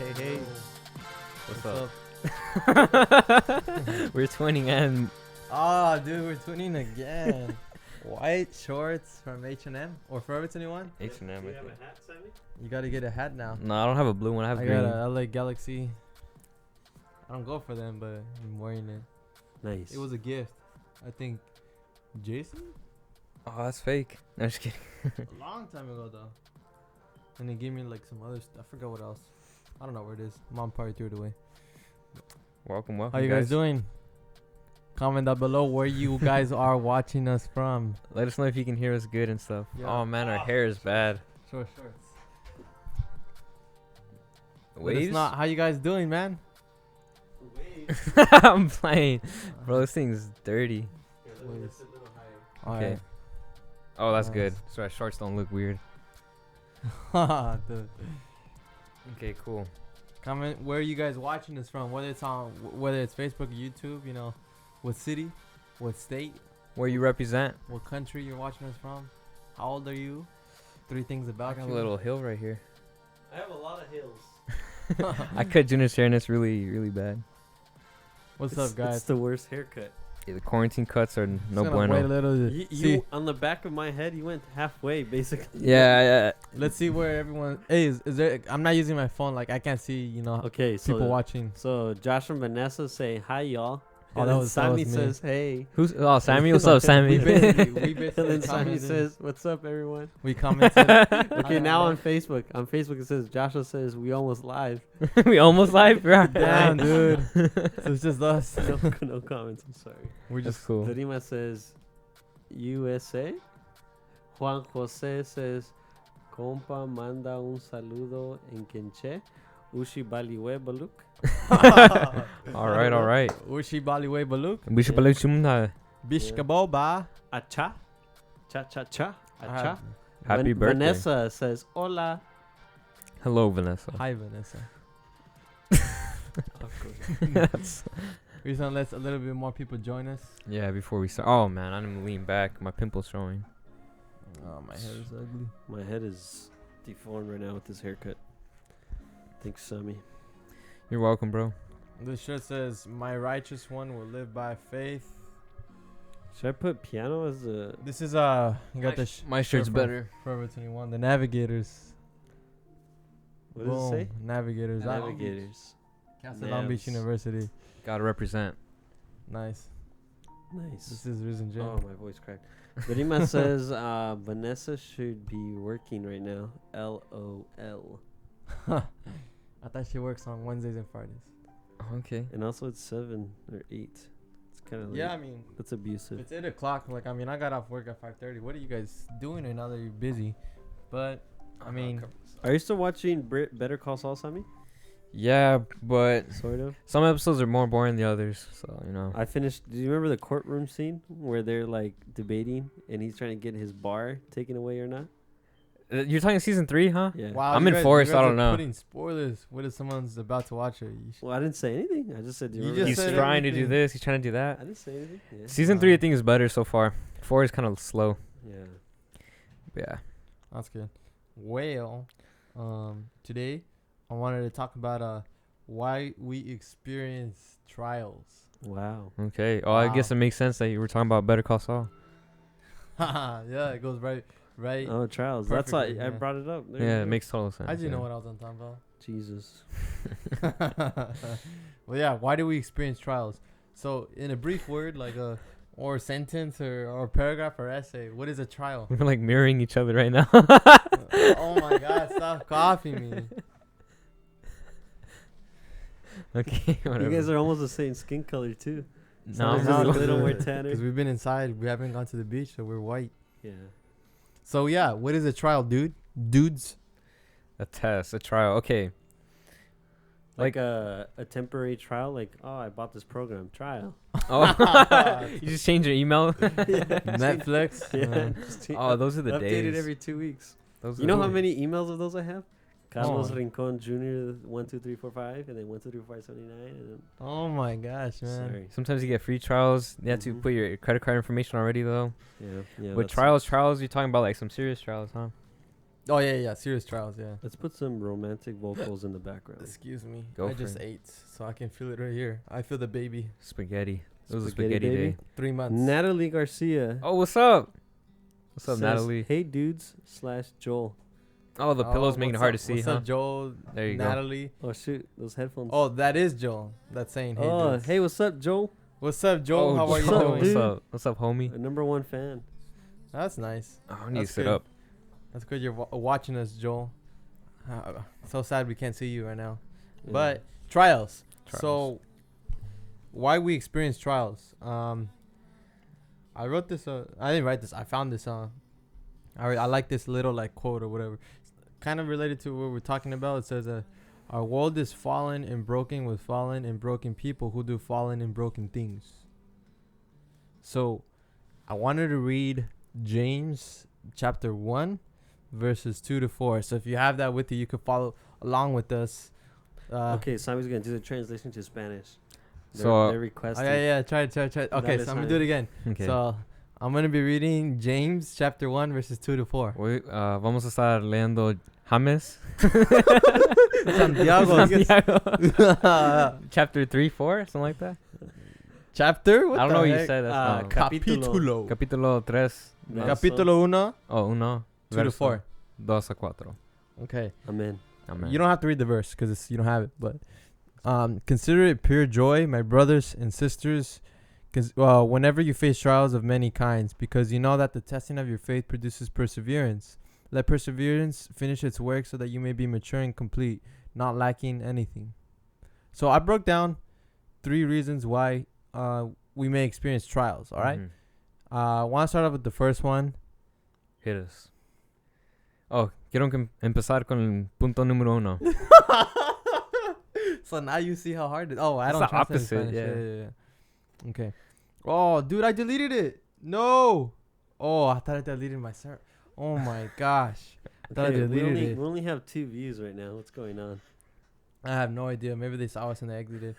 Hey. What's up? We're twinning and Oh, dude, we're twinning again. White shorts from H&M or Forever 21. H&M. Do you have a hat, Sammy? You gotta get a hat now. No, I don't have a blue one. I have I green. got a LA Galaxy. I don't go for them, but I'm wearing it. Nice. It was a gift. I think Jason? Oh, that's fake. No, just kidding. A long time ago, though. And they gave me like some other stuff. I forgot what else. I don't know where it is. Mom probably threw it away. Welcome. How you guys doing? Comment down below where you guys are watching us from. Let us know if you can hear us good and stuff. Yeah. Oh man, our hair is bad. Short shorts. Waves? It's not. How you guys doing, man? I'm playing. Bro, this thing's dirty. Okay. Oh, that's Nice. good. So our shorts don't look weird. Dude. Okay, cool. Comment where you guys watching this from, whether it's Facebook or YouTube, you know, what city, what state, Where you represent? what country you're watching us from, how old are you, 3 things I about got you. a little hill right here. I have a lot of hills. I cut Junior's hair and it's really, really bad. What's up, guys? It's the worst haircut. Yeah, the quarantine cuts are no Just gonna bueno. wait a little to You, see. on the back of my head, you went halfway, basically. Yeah. Let's see where everyone. Hey, is there? I'm not using my phone. Like I can't see. You know, Okay, so people watching. So Josh and Vanessa say hi, y'all. Oh, And that then was Sammy me. says hey. Who's? Oh, Sammy. What's up, Sammy? We basically And then Sammy commented. says, "What's up, everyone?" We commented. Okay, now on Facebook. On Facebook it says Joshua says we almost live. We almost live. Damn, dude. So it's just us. No comments. I'm sorry. We're That's just cool. Dorima says USA. Juan Jose says compa manda un saludo en quenche. Ushi baliwe baluk. All right. Ushi Baliwe Baluk. We should play Chumna. Bishkaboba. Acha. Cha cha cha. Acha. Happy birthday. Vanessa says hola. Hello, Vanessa. Hi, Vanessa. Of course. We're gonna let a little bit more people join us. Yeah, before we start. Oh man, I didn't lean back. My pimple's showing. Oh, my hair is ugly. My head is deformed right now with this haircut. Thanks, Sammy. You're welcome, bro. This shirt says, "My righteous one will live by faith." Should I put piano as a... This is you got the My shirt's from better. Forever 21. The Navigators. What does it say? Navigators. Navigators. Castle Long Beach Navs. University. Gotta represent. Nice. Nice. This is Ryzen Gen. Oh, my voice cracked. Dorima says Vanessa should be working right now. LOL. I thought she works on Wednesdays and Fridays. Okay. And also it's 7 or 8. It's kind of late. Yeah, I mean, That's abusive. it's 8 o'clock. Like, I mean, I got off work at 5:30. What are you guys doing right now that you're busy? But, I mean, Are you still watching Better Call Saul, Sammy? Yeah, but Sort of. some episodes are more boring than the others. So you know. I finished. Do you remember the courtroom scene where they're like debating and he's trying to get his bar taken away or not? You're talking season 3, huh? Yeah. wow, I'm you in guys- Forest, you guys I don't are know. Putting spoilers. What if someone's about to watch it? You should- Well, I didn't say anything. I just said. Do you You remember just He's that said scene? trying to do everything. this. He's trying to do I that. didn't say anything. Yeah. Season 3, I think, is better so far. 4 is kind of slow. Yeah. Yeah. That's good. Well, today I wanted to talk about why we experience trials. Wow. Okay. Oh, I guess Wow. it makes sense that you were talking about Better Call Saul. Yeah, it goes right. Oh, trials. That's why Perfectly, I yeah. brought it up. There Yeah, you it go. makes total sense. How'd you yeah. know what I was on talking about? Jesus. Well, yeah. Why do we experience trials? So, in a brief word, like or sentence or paragraph or essay, what is a trial? We're like mirroring each other right now. Oh my God! Stop copying me. Okay. Whatever. You guys are almost the same skin color too. No, Someone's I'm just a not. little more Because tanner. we've been inside. We haven't gone to the beach, so we're white. Yeah. So yeah, what is a trial, dudes? a test, a trial. Okay. Like a temporary trial. Like, oh, I bought this program trial. Oh, you just change your email. Netflix. Yeah. Just Oh, those are the updated days. every 2 weeks. Those You are know the how days. many emails of those I have? Carlos Oh. Rincon Jr. 1 2 3 4 5 and then 1 2 3 4 5 79 and then Oh my gosh, man. sorry. Sometimes you get free trials. You have to Mhm. put your credit card information already, though. Yeah. Yeah. With that's- trials, you're talking about like some serious trials, huh? Oh yeah, serious trials. Yeah. Let's put some romantic vocals in the background. Excuse me. Go I for just it. ate, so I can feel it right here. I feel the baby. Spaghetti. It was a Spaghetti spaghetti baby? day. 3 months. Natalie Garcia. Oh, what's up? What's up, says, Natalie? Hey dudes / Joel. Oh, the pillow's making it what's hard up- to see, What's huh? up, Joel? There you go. Natalie. Oh shoot, those headphones. Oh, that is Joel. That's saying hey. oh dudes. hey, what's up, Joel? What's up, Joel? Oh, How are you what's up, doing? What's dude? up? What's up, homie? Our #1 fan. That's nice. Oh, I need to That's sit good. up. That's good. You're watching us, Joel. So sad we can't see you right now. Yeah. But trials. Trials. So, why we experience trials? I wrote this. I didn't write this. I found this. I like this little like quote or whatever. It's kind of related to what we're talking about. It says, "Our world is fallen and broken with fallen and broken people who do fallen and broken things." So, I wanted to read James chapter 1, verses 2 to 4. So if you have that with you, you could follow along with us. Okay, Sammy's gonna do the translation to Spanish. So, They're Oh, requesting. yeah, try. Okay, That is so I'm gonna fine. do it again. Okay. So I'm gonna be reading James chapter 1, verses 2 to 4. Hoy vamos a estar leyendo James. Santiago. Santiago. Chapter 3, 4, something like that. Chapter? What I don't the know what you heck? said. That's Capítulo. Capítulo 3. Verso. Capítulo 1, Oh, 1. 2 to 4. 2 a 4. Okay. Amen. Amen. You don't have to read the verse because you don't have it. But consider it pure joy, my brothers and sisters, whenever you face trials of many kinds, because you know that the testing of your faith produces perseverance. Let perseverance finish its work so that you may be mature and complete, not lacking anything. So I broke down 3 reasons why we may experience trials. All right. Mhm. I want to start off with the first one. Hit us. Oh, quiero empezar con el punto número 1. So now you see how hard it is. Oh, I It's don't the translate opposite, Spanish. yeah. Yeah. Okay. Oh, dude, I deleted it. No. Oh, I thought I deleted my server. Oh my gosh. I thought I Okay, deleted it. we only have 2 views right now. What's going on? I have no idea. Maybe they saw us and they exited.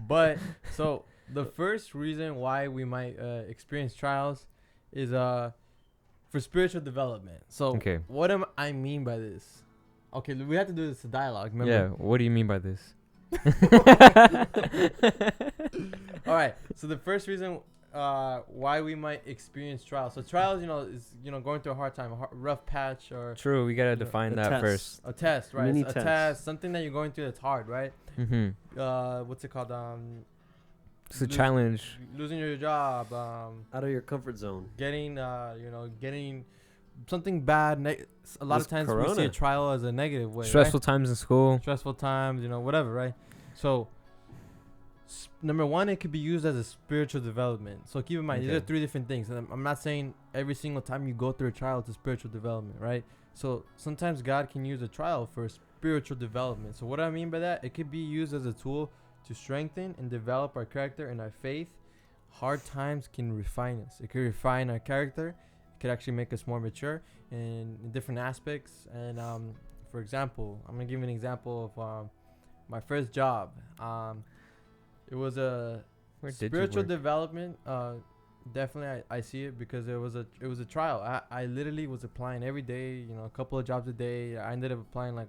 But so the first reason why we might experience trials is for spiritual development. So Okay. what am I mean by this? Okay, we have to do this dialogue. Remember? Yeah, what do you mean by this? All right. So the first reason why we might experience trials. So trials, is going through a hard time, rough patch, or True, we gotta Yeah, define a that test. first. a test, right? Mini A test. test, something that you're going through that's hard, right? Mm-hmm. What's it called? It's a Lose- challenge. Losing your job, Out of your comfort zone. getting getting something bad. A lot This of times we see corona. a trial as a negative way. Stressful times in school. Right? Stressful times, whatever, right? So number one, it could be used as a spiritual development. So keep in mind, these are Okay. 3 different things. And I'm not saying every single time you go through a trial it's a spiritual development, right? So sometimes God can use a trial for spiritual development. So what do I mean by that? It could be used as a tool to strengthen and develop our character and our faith. Hard times can refine us. It could refine our character. It could actually make us more mature in different aspects. And for example, I'm gonna give you an example of my first job. It was a Where did you spiritual work? development. Definitely, I see it because it was a trial. I literally was applying every day. A couple of jobs a day. I ended up applying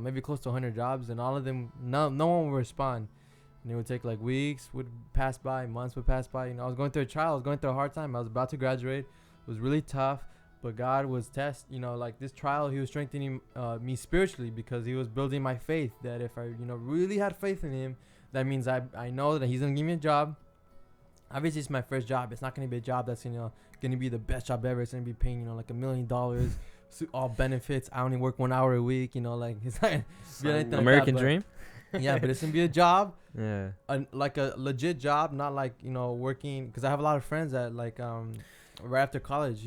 maybe close to 100 jobs, and all of them, no one would respond. And it would take weeks would pass by, months would pass by. I was going through a trial. I was going through a hard time. I was about to graduate. It was really tough, but God was this trial. He was strengthening me spiritually because He was building my faith. That if I really had faith in Him, that means I know that He's gonna give me a job. Obviously, it's my first job. It's not gonna be a job that's gonna be the best job ever. It's gonna be paying $1 million, all benefits. I only work 1 hour a week. It's not gonna be anything like that, American but- dream? Yeah, but it's gonna be a job, Yeah. like a legit job, not working. Because I have a lot of friends that right after college,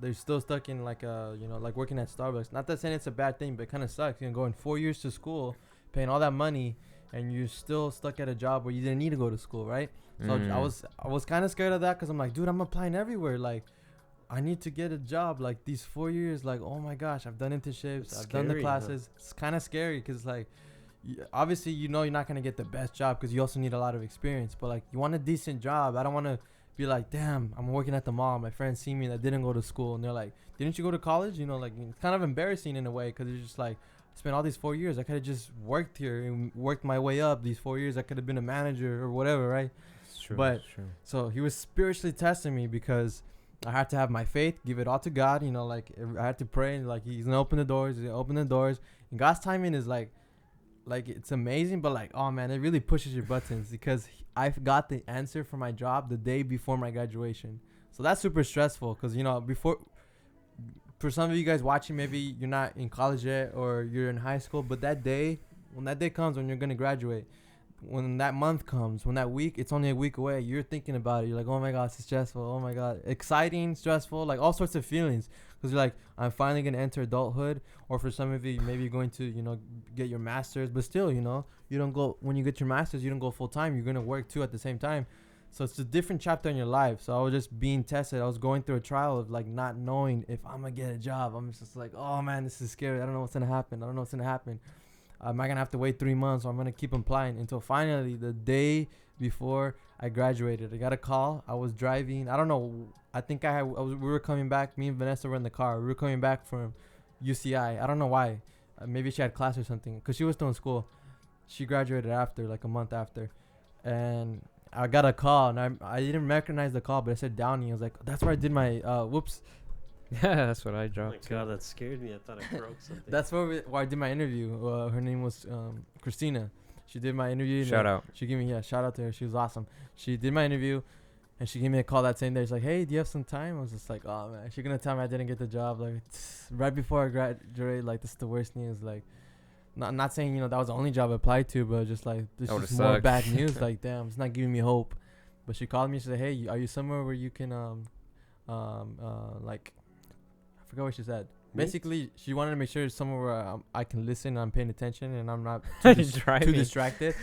they're still stuck in working at Starbucks. Not that saying it's a bad thing, but it kind of sucks. Going 4 years to school, paying all that money, and you're still stuck at a job where you didn't need to go to school, right? So I was kind of scared of that because I'm like, dude, I'm applying everywhere. I need to get a job. These 4 years, oh my gosh, I've done internships, It's I've done the scary, huh? classes. It's kind of scary because obviously you're not gonna get the best job because you also need a lot of experience. But you want a decent job. I don't want to be like, damn, I'm working at the mall. My friends see me that didn't go to school, and they're like, didn't you go to college? You know, like it's kind of embarrassing in a way because it's just like, I spent all these 4 years. I could have just worked here and worked my way up. These 4 years, I could have been a manager or whatever, right? It's true. But it's true. so he was spiritually testing me because I had to have my faith, give it all to God. You know, like I had to pray, and like He's gonna open the doors. He's gonna open the doors, and God's timing is like it's amazing. But like, oh man, it really pushes your buttons because I got the answer for my job the day before my graduation. So that's super stressful because you know before. For some of you guys watching, maybe you're not in college yet or you're in high school, but that day, when that day comes when you're gonna graduate, when that month comes, when that week, it's only a week away, you're thinking about it. You're like, oh my God, it's stressful. Oh my God, exciting, stressful, like all sorts of feelings. Because you're like, I'm finally gonna enter adulthood. Or for some of you, maybe you're going to, you know, get your master's, but still, you know, you don't go when you get your master's, you don't go full time. You're gonna work too at the same time. So it's a different chapter in your life. So I was just being tested. I was going through a trial of like not knowing if I'm gonna get a job. I'm just like, oh man, this is scary. I don't know what's gonna happen. Am I gonna have to wait 3 months, or I'm gonna keep applying until finally the day before I graduated, I got a call. I was driving. I don't know. I think we were coming back. Me and Vanessa were in the car. We were coming back from UCI. I don't know why. Maybe she had class or something because she was still in school. She graduated after, like a month after, and I got a call, and I didn't recognize the call, but it said Downey. I was like, that's where I did my whoops. Yeah, that's what I Oh dropped. my God, that scared me. I thought I broke something. That's where I did my interview. Her name was Christina. She did my interview. Shout out. She gave me shout out to her. She was awesome. She did my interview, and she gave me a call that same day. She's like, hey, do you have some time? I was just like, oh man, she's gonna tell me I didn't get the job. Like right before I graduate, like this is the worst news. Like. Not saying, you know, that was the only job I applied to, but just like this is more sucked. bad news. Like, damn, it's not giving me hope. But she called me. She said, "Hey, are you somewhere where you can like, I forgot what she said. Meet? Basically, she wanted to make sure it's somewhere where I can listen, and I'm paying attention, and I'm not too distracted."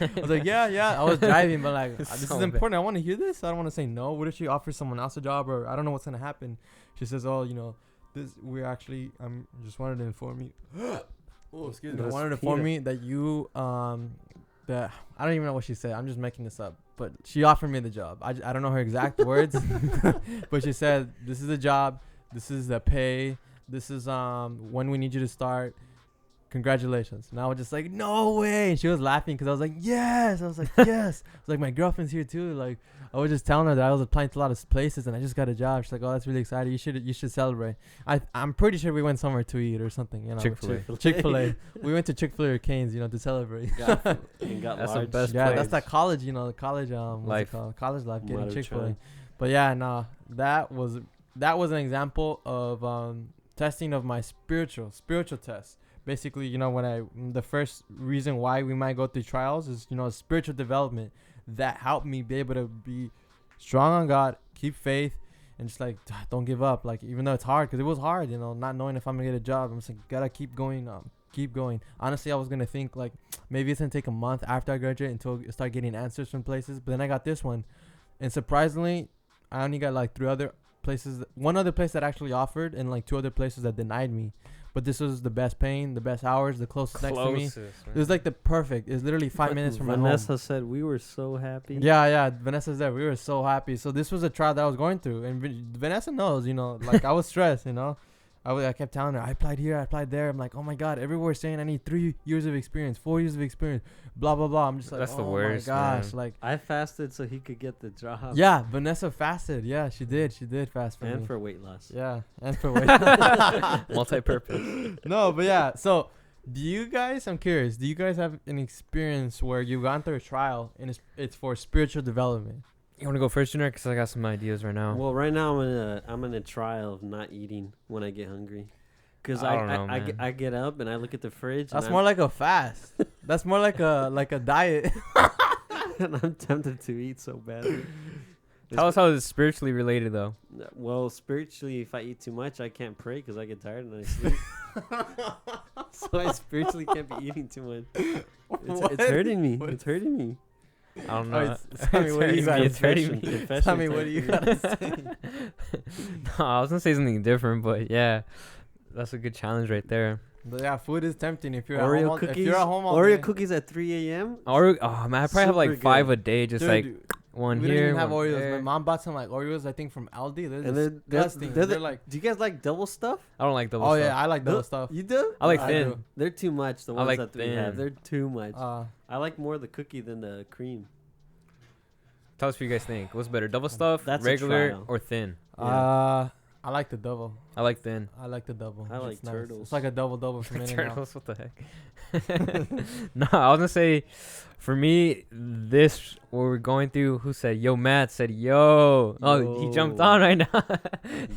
I was like, "Yeah." I was driving, but like, this is important. I want to hear this. I don't want to say no. What if she offers someone else a job, or I don't know what's gonna happen? She says, "Oh, you know, I'm just wanted to inform you." Oh, excuse me. I wanted to inform me that you that I don't even know what she said. I'm just making this up. But she offered me the job. I don't know her exact words, but she said, "This is the job. This is the pay. This is when we need you to start. Congratulations." And I was just like, "No way!" And she was laughing because I was like, "Yes!" I was like, "Yes!" I was like, "My girlfriend's here too." Like, I was just telling her that I was applying to a lot of places and I just got a job. She's like, "Oh, that's really exciting. You should celebrate." I'm pretty sure we went somewhere to eat or something. You know, Chick-fil-A. We went to Chick-fil-A or Cane's, you know, to celebrate. Got That's the large. best Yeah, place. that's that college, you know, the college what's Life. it called? College life, getting Mother Chick-fil-A. child. But yeah, no, that was an example of testing of my spiritual test. Basically, you know, the first reason why we might go through trials is, you know, spiritual development that helped me be able to be strong on God, keep faith, and just like don't give up. Like, even though it's hard, because it was hard, you know, not knowing if I'm gonna get a job. I'm just like, gotta keep going. Honestly, I was gonna think like maybe it's gonna take a month after I graduate until I start getting answers from places. But then I got this one, and surprisingly, I only got like 3 other places. One other place that actually offered, and like 2 other places that denied me. But this was the best paying, the best hours, the closest next to me. It was like the perfect. It was literally 5 minutes from my home. Vanessa said we were so happy. Yeah. Vanessa's there. We were so happy. So this was a trial that I was going through, and Vanessa knows. You know, like I was stressed. You know, I kept telling her I applied here, I applied there. I'm like, oh my God, everywhere saying I need 3 years of experience, 4 years of experience, blah blah blah. I'm just like, That's the oh worst, my gosh, man. like. I fasted so he could get the job. Yeah, Vanessa fasted. Yeah, she did. She did fast for me. And for weight loss. Yeah, and for weight. Multi-purpose. No, but yeah. So, I'm curious. Do you guys have an experience where you've gone through a trial and it's for spiritual development? You want to go first, Junior? Because I got some ideas right now. Well, right now I'm in a trial of not eating when I get hungry. Because I don't know, man. I get up and I look at the fridge. That's and more like a fast. That's more like a diet. and I'm tempted to eat so badly. Tell us how it's spiritually related, though. Well, spiritually, if I eat too much, I can't pray because I get tired and I sleep. So I spiritually can't be eating too much. It's hurting me. It's hurting me. I don't know. Tell me what you got. It's hurting me. Tell me what do you gotta say. No, I was going to say something different, but yeah. That's a good challenge right there. But yeah, food is tempting if you're Oreo at home. cookies. If you're at home all Oreo day. cookies at 3 a.m. Oh man, I probably have like Super 5 good. a day, just Dude, like One We didn't here, even have one Oreos. there. My mom bought some like Oreos, I think from Aldi. They're And then disgusting. they're They're like, do you guys like double stuff? I don't like double oh stuff. yeah, I like double No, stuff. You do? I like I thin. do. They're too much. The I ones like that we have, thin. they're too much. Uh, I like more the cookie than the cream. Tell us what you guys think. What's better, double stuff, That's a regular, trial. or thin? Yeah. I like the double. I like thin. I like the double. I like It's nice. turtles. It's like a double for me now. Turtles, what the heck? No, I was gonna say, for me, this what we're going through. Who said? Yo, Matt said, yo. Oh, he jumped Yo. on right now.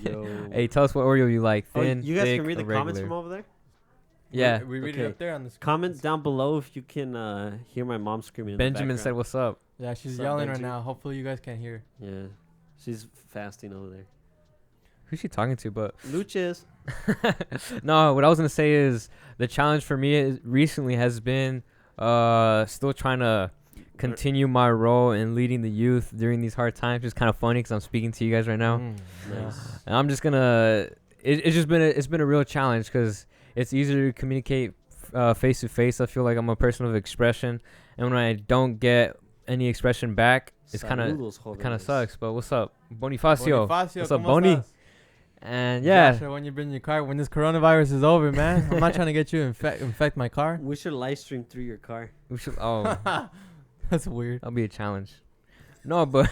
Yo. Hey, tell us what Oreo you like. Oh, Thin, you guys thick, can read or the comments regular? from over there. Yeah. We read Okay. it up there on the screen. Comment down below if you can hear my mom screaming. In the Benjamin said, background. "What's up?" Yeah, she's What's up, yelling right Benji? now. Hopefully you guys can't hear. Yeah, she's fasting over there. Who's she talking to? But Luches. no, what I was gonna say is the challenge for me recently has been still trying to continue my role in leading the youth during these hard times. It's kind of funny because I'm speaking to you guys right now, Nice. and I'm just gonna. It's been a real challenge because it's easier to communicate face to face. I feel like I'm a person of expression, and when I don't get any expression back, it's kind Saludos, of jóvenes. sucks. But what's up, Bonifacio? Bonifacio, What's up, ¿cómo Boni? estás? And yeah, Joshua, when you bring your car, when this coronavirus is over, man, I'm not trying to get you infect my car. We should live stream through your car. we should. Oh, That's weird. that'll be a challenge. No, but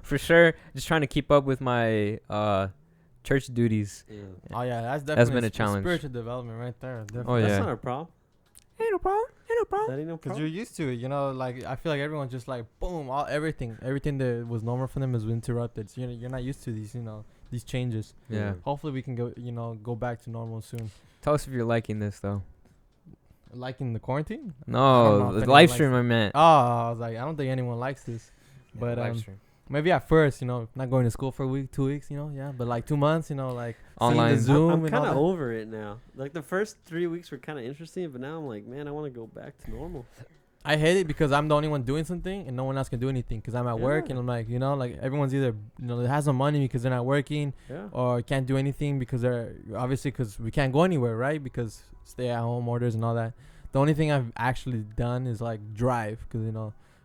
for sure, just trying to keep up with my church duties. Yeah. Oh yeah, that's That's definitely been a challenge. spiritual development right there. Oh Definitely. That's yeah. not a problem. Ain't no problem. Ain't no problem. That ain't no Cause problem. you're used to it, you know. Like I feel like everyone's just like boom, everything that was normal for them is interrupted. So you're not used to these, these changes. Yeah. Hopefully we can go back to normal soon. Tell us if you're liking this though. Like in the quarantine? I don't No, know if the anyone live likes stream I meant. Oh, I was like, I don't think anyone likes this. But live stream. maybe at first, not going to school for a week, 2 weeks, yeah. But like 2 months, like seeing Online. the Zoom I'm and kind all of that. over it now. Like the first 3 weeks were kind of interesting, but now I'm like, man, I want to go back to normal. I hate it because I'm the only one doing something and no one else can do anything because I'm at work Yeah. and I'm like, like everyone's either, they has no money because they're not working Yeah. or can't do anything because they're obviously because we can't go anywhere, right? Because stay at home orders and all that. The only thing I've actually done is like drive because,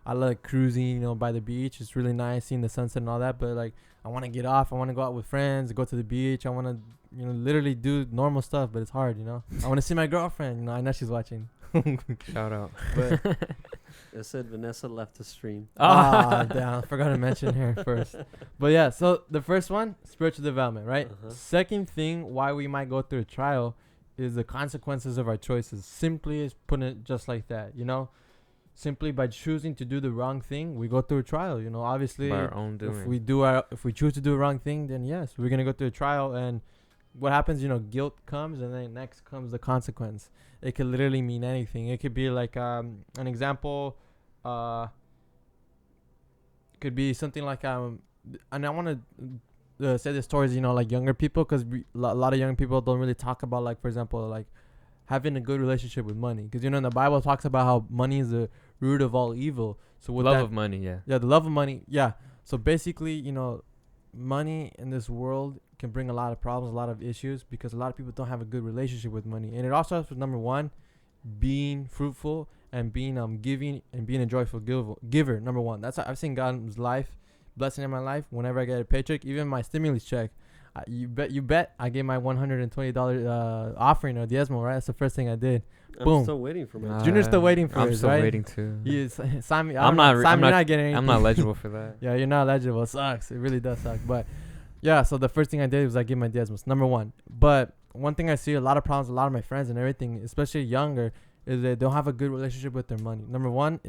I like cruising, by the beach. It's really nice seeing the sunset and all that. But like, I want to get off. I want to go out with friends, go to the beach. I want to, literally do normal stuff, but it's hard, I want to see my girlfriend. I know she's watching. Shout out. But It said Vanessa left the stream. damn, I forgot to mention her first. But yeah, so the first one, spiritual development, right? Uh-huh. Second thing, why we might go through a trial is the consequences of our choices. Simply is putting it just like that, Simply by choosing to do the wrong thing, we go through a trial, Obviously, By our own doing. if we choose to do the wrong thing, then yes, we're gonna go through a trial. And what happens, guilt comes, and then next comes the consequence. It could literally mean anything. It could be like an example. Could be something like and I want to say this towards like younger people because a lot of young people don't really talk about like, for example, like having a good relationship with money because in the Bible talks about how money is the root of all evil. So with Love that, of money, yeah. the love of money, yeah. So basically, money in this world can bring a lot of problems, a lot of issues because a lot of people don't have a good relationship with money. And it also starts with number one, being fruitful and being giving and being a joyful giver. Number one, that's how I've seen God's life blessing in my life. Whenever I get a paycheck, even my stimulus check, you bet I gave my $120 offering or diezmo, right? That's the first thing I did. I'm Boom. still waiting for my. Junior's still waiting for I'm his, still right? waiting too. Simon, I'm not re- I'm Simon, you're not- not getting anything. I'm not eligible for that. Yeah, you're not eligible. It sucks. It really does suck. But yeah, so the first thing I did was I gave my diezmos. Number one. But one thing I see a lot of problems, a lot of my friends and everything, especially younger, is they don't have a good relationship with their money. Number one,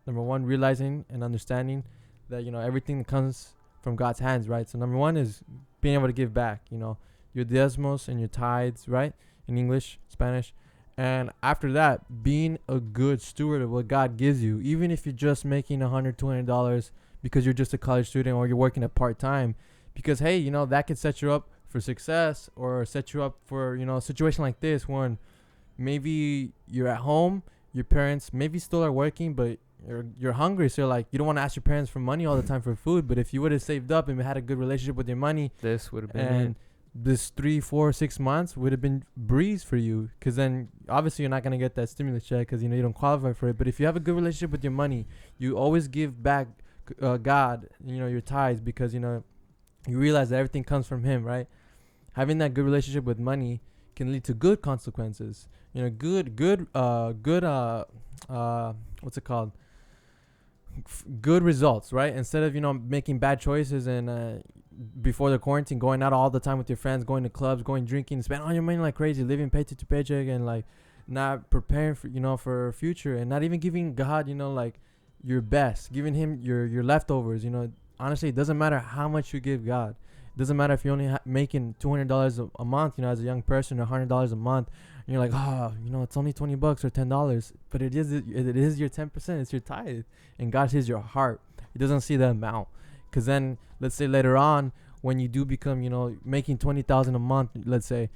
realizing and understanding that, everything comes from God's hands, right? So number one is being able to give back, your diezmos and your tithes, right? In English, Spanish. And after that, being a good steward of what God gives you, even if you're just making $100, $200 because you're just a college student or you're working at part-time, because, hey, that could set you up for success or set you up for, a situation like this when maybe you're at home, your parents maybe still are working, but you're hungry. So like, you don't want to ask your parents for money all the time for food. But if you would have saved up and had a good relationship with your money, This would have been and it. this 3, 4, 6 months would have been breeze for you, because then obviously you're not going to get that stimulus check because you don't qualify for it. But if you have a good relationship with your money, you always give back God, your tithes, because you realize that everything comes from Him, right? Having that good relationship with money can lead to good consequences. Good what's it called? Good results, right? Instead of making bad choices and before the quarantine, going out all the time with your friends, going to clubs, going drinking, spending all your money like crazy, living paycheck to paycheck, and like not preparing for a future, and not even giving God like your best, giving Him your leftovers. Honestly, it doesn't matter how much you give God. It doesn't matter if you're only making $200 a month, as a young person, or $100 a month. And you're like, it's only $20 or $10, but it is your 10%. It's your tithe, and God sees your heart. He doesn't see the amount. Because then, let's say later on, when you do become, making $20,000 a month, let's say,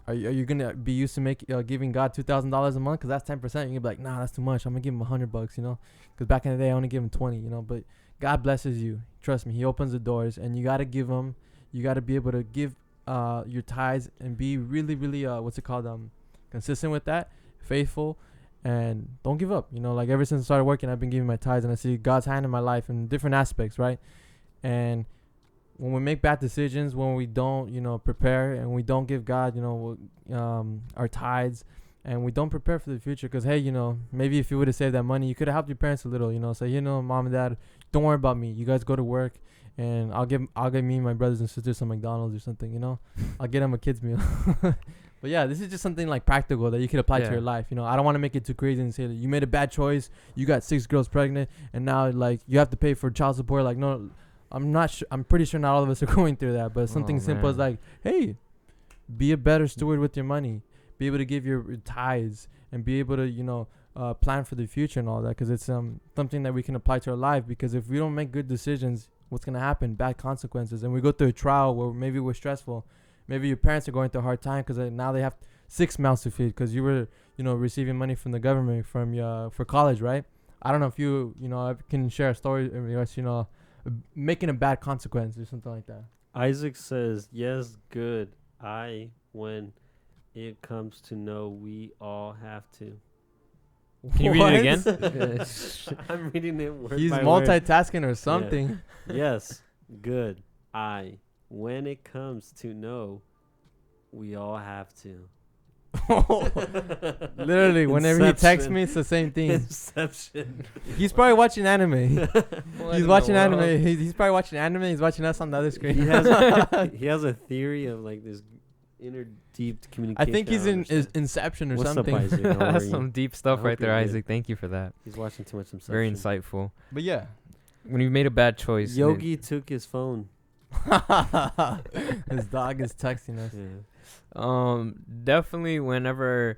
are you gonna be used to giving God $2,000 a month? Because that's 10%. You're gonna be like, nah, that's too much. I'm gonna give him $100, Because back in the day, I only give him 20, But God blesses you. Trust me, He opens the doors, and you gotta give Him. You gotta be able to give your tithes and be really, really consistent with that, faithful, and don't give up. Like ever since I started working, I've been giving my tithes, and I see God's hand in my life in different aspects, right? And when we make bad decisions, when we don't, prepare, and we don't give God, our tithes, and we don't prepare for the future, because hey, maybe if you would have saved that money, you could have helped your parents a little, say, Mom and Dad, don't worry about me. You guys go to work, and I'll give me and my brothers and sisters some McDonald's or something, I'll get them a kid's meal. But yeah, this is just something like practical that you can apply to your life. I don't want to make it too crazy and say that you made a bad choice, you got 6 girls pregnant, and now like you have to pay for child support. Like, no, I'm pretty sure not all of us are going through that, but something simple as like, hey, be a better steward with your money, be able to give your tithes, and be able to plan for the future and all that, because it's something that we can apply to our life. Because if we don't make good decisions, what's gonna happen? Bad consequences. And we go through a trial where maybe we're stressful. Maybe your parents are going through a hard time because now they have 6 mouths to feed because you were, receiving money from the government for college, right? I don't know if you can share a story in regards to, making a bad consequence or something like that. Isaac says, yes, good. When it comes to no, we all have to. Can you read it again? I'm reading it word He's by multitasking or something. Yeah. Yes, good. When it comes to no, we all have to. Literally, whenever he texts me, it's the same thing. Inception. He's probably watching anime. He's watching anime. He's probably watching anime. He's watching us on the other screen. He has a theory of like this inner deep communication. I think he's in Inception or something. What's up, Isaac? That's some deep stuff right there, Isaac. Thank you for that. He's watching too much Inception. Very insightful. But yeah, when you made a bad choice, Yogi took his phone. His dog is texting us. Yeah. Definitely whenever.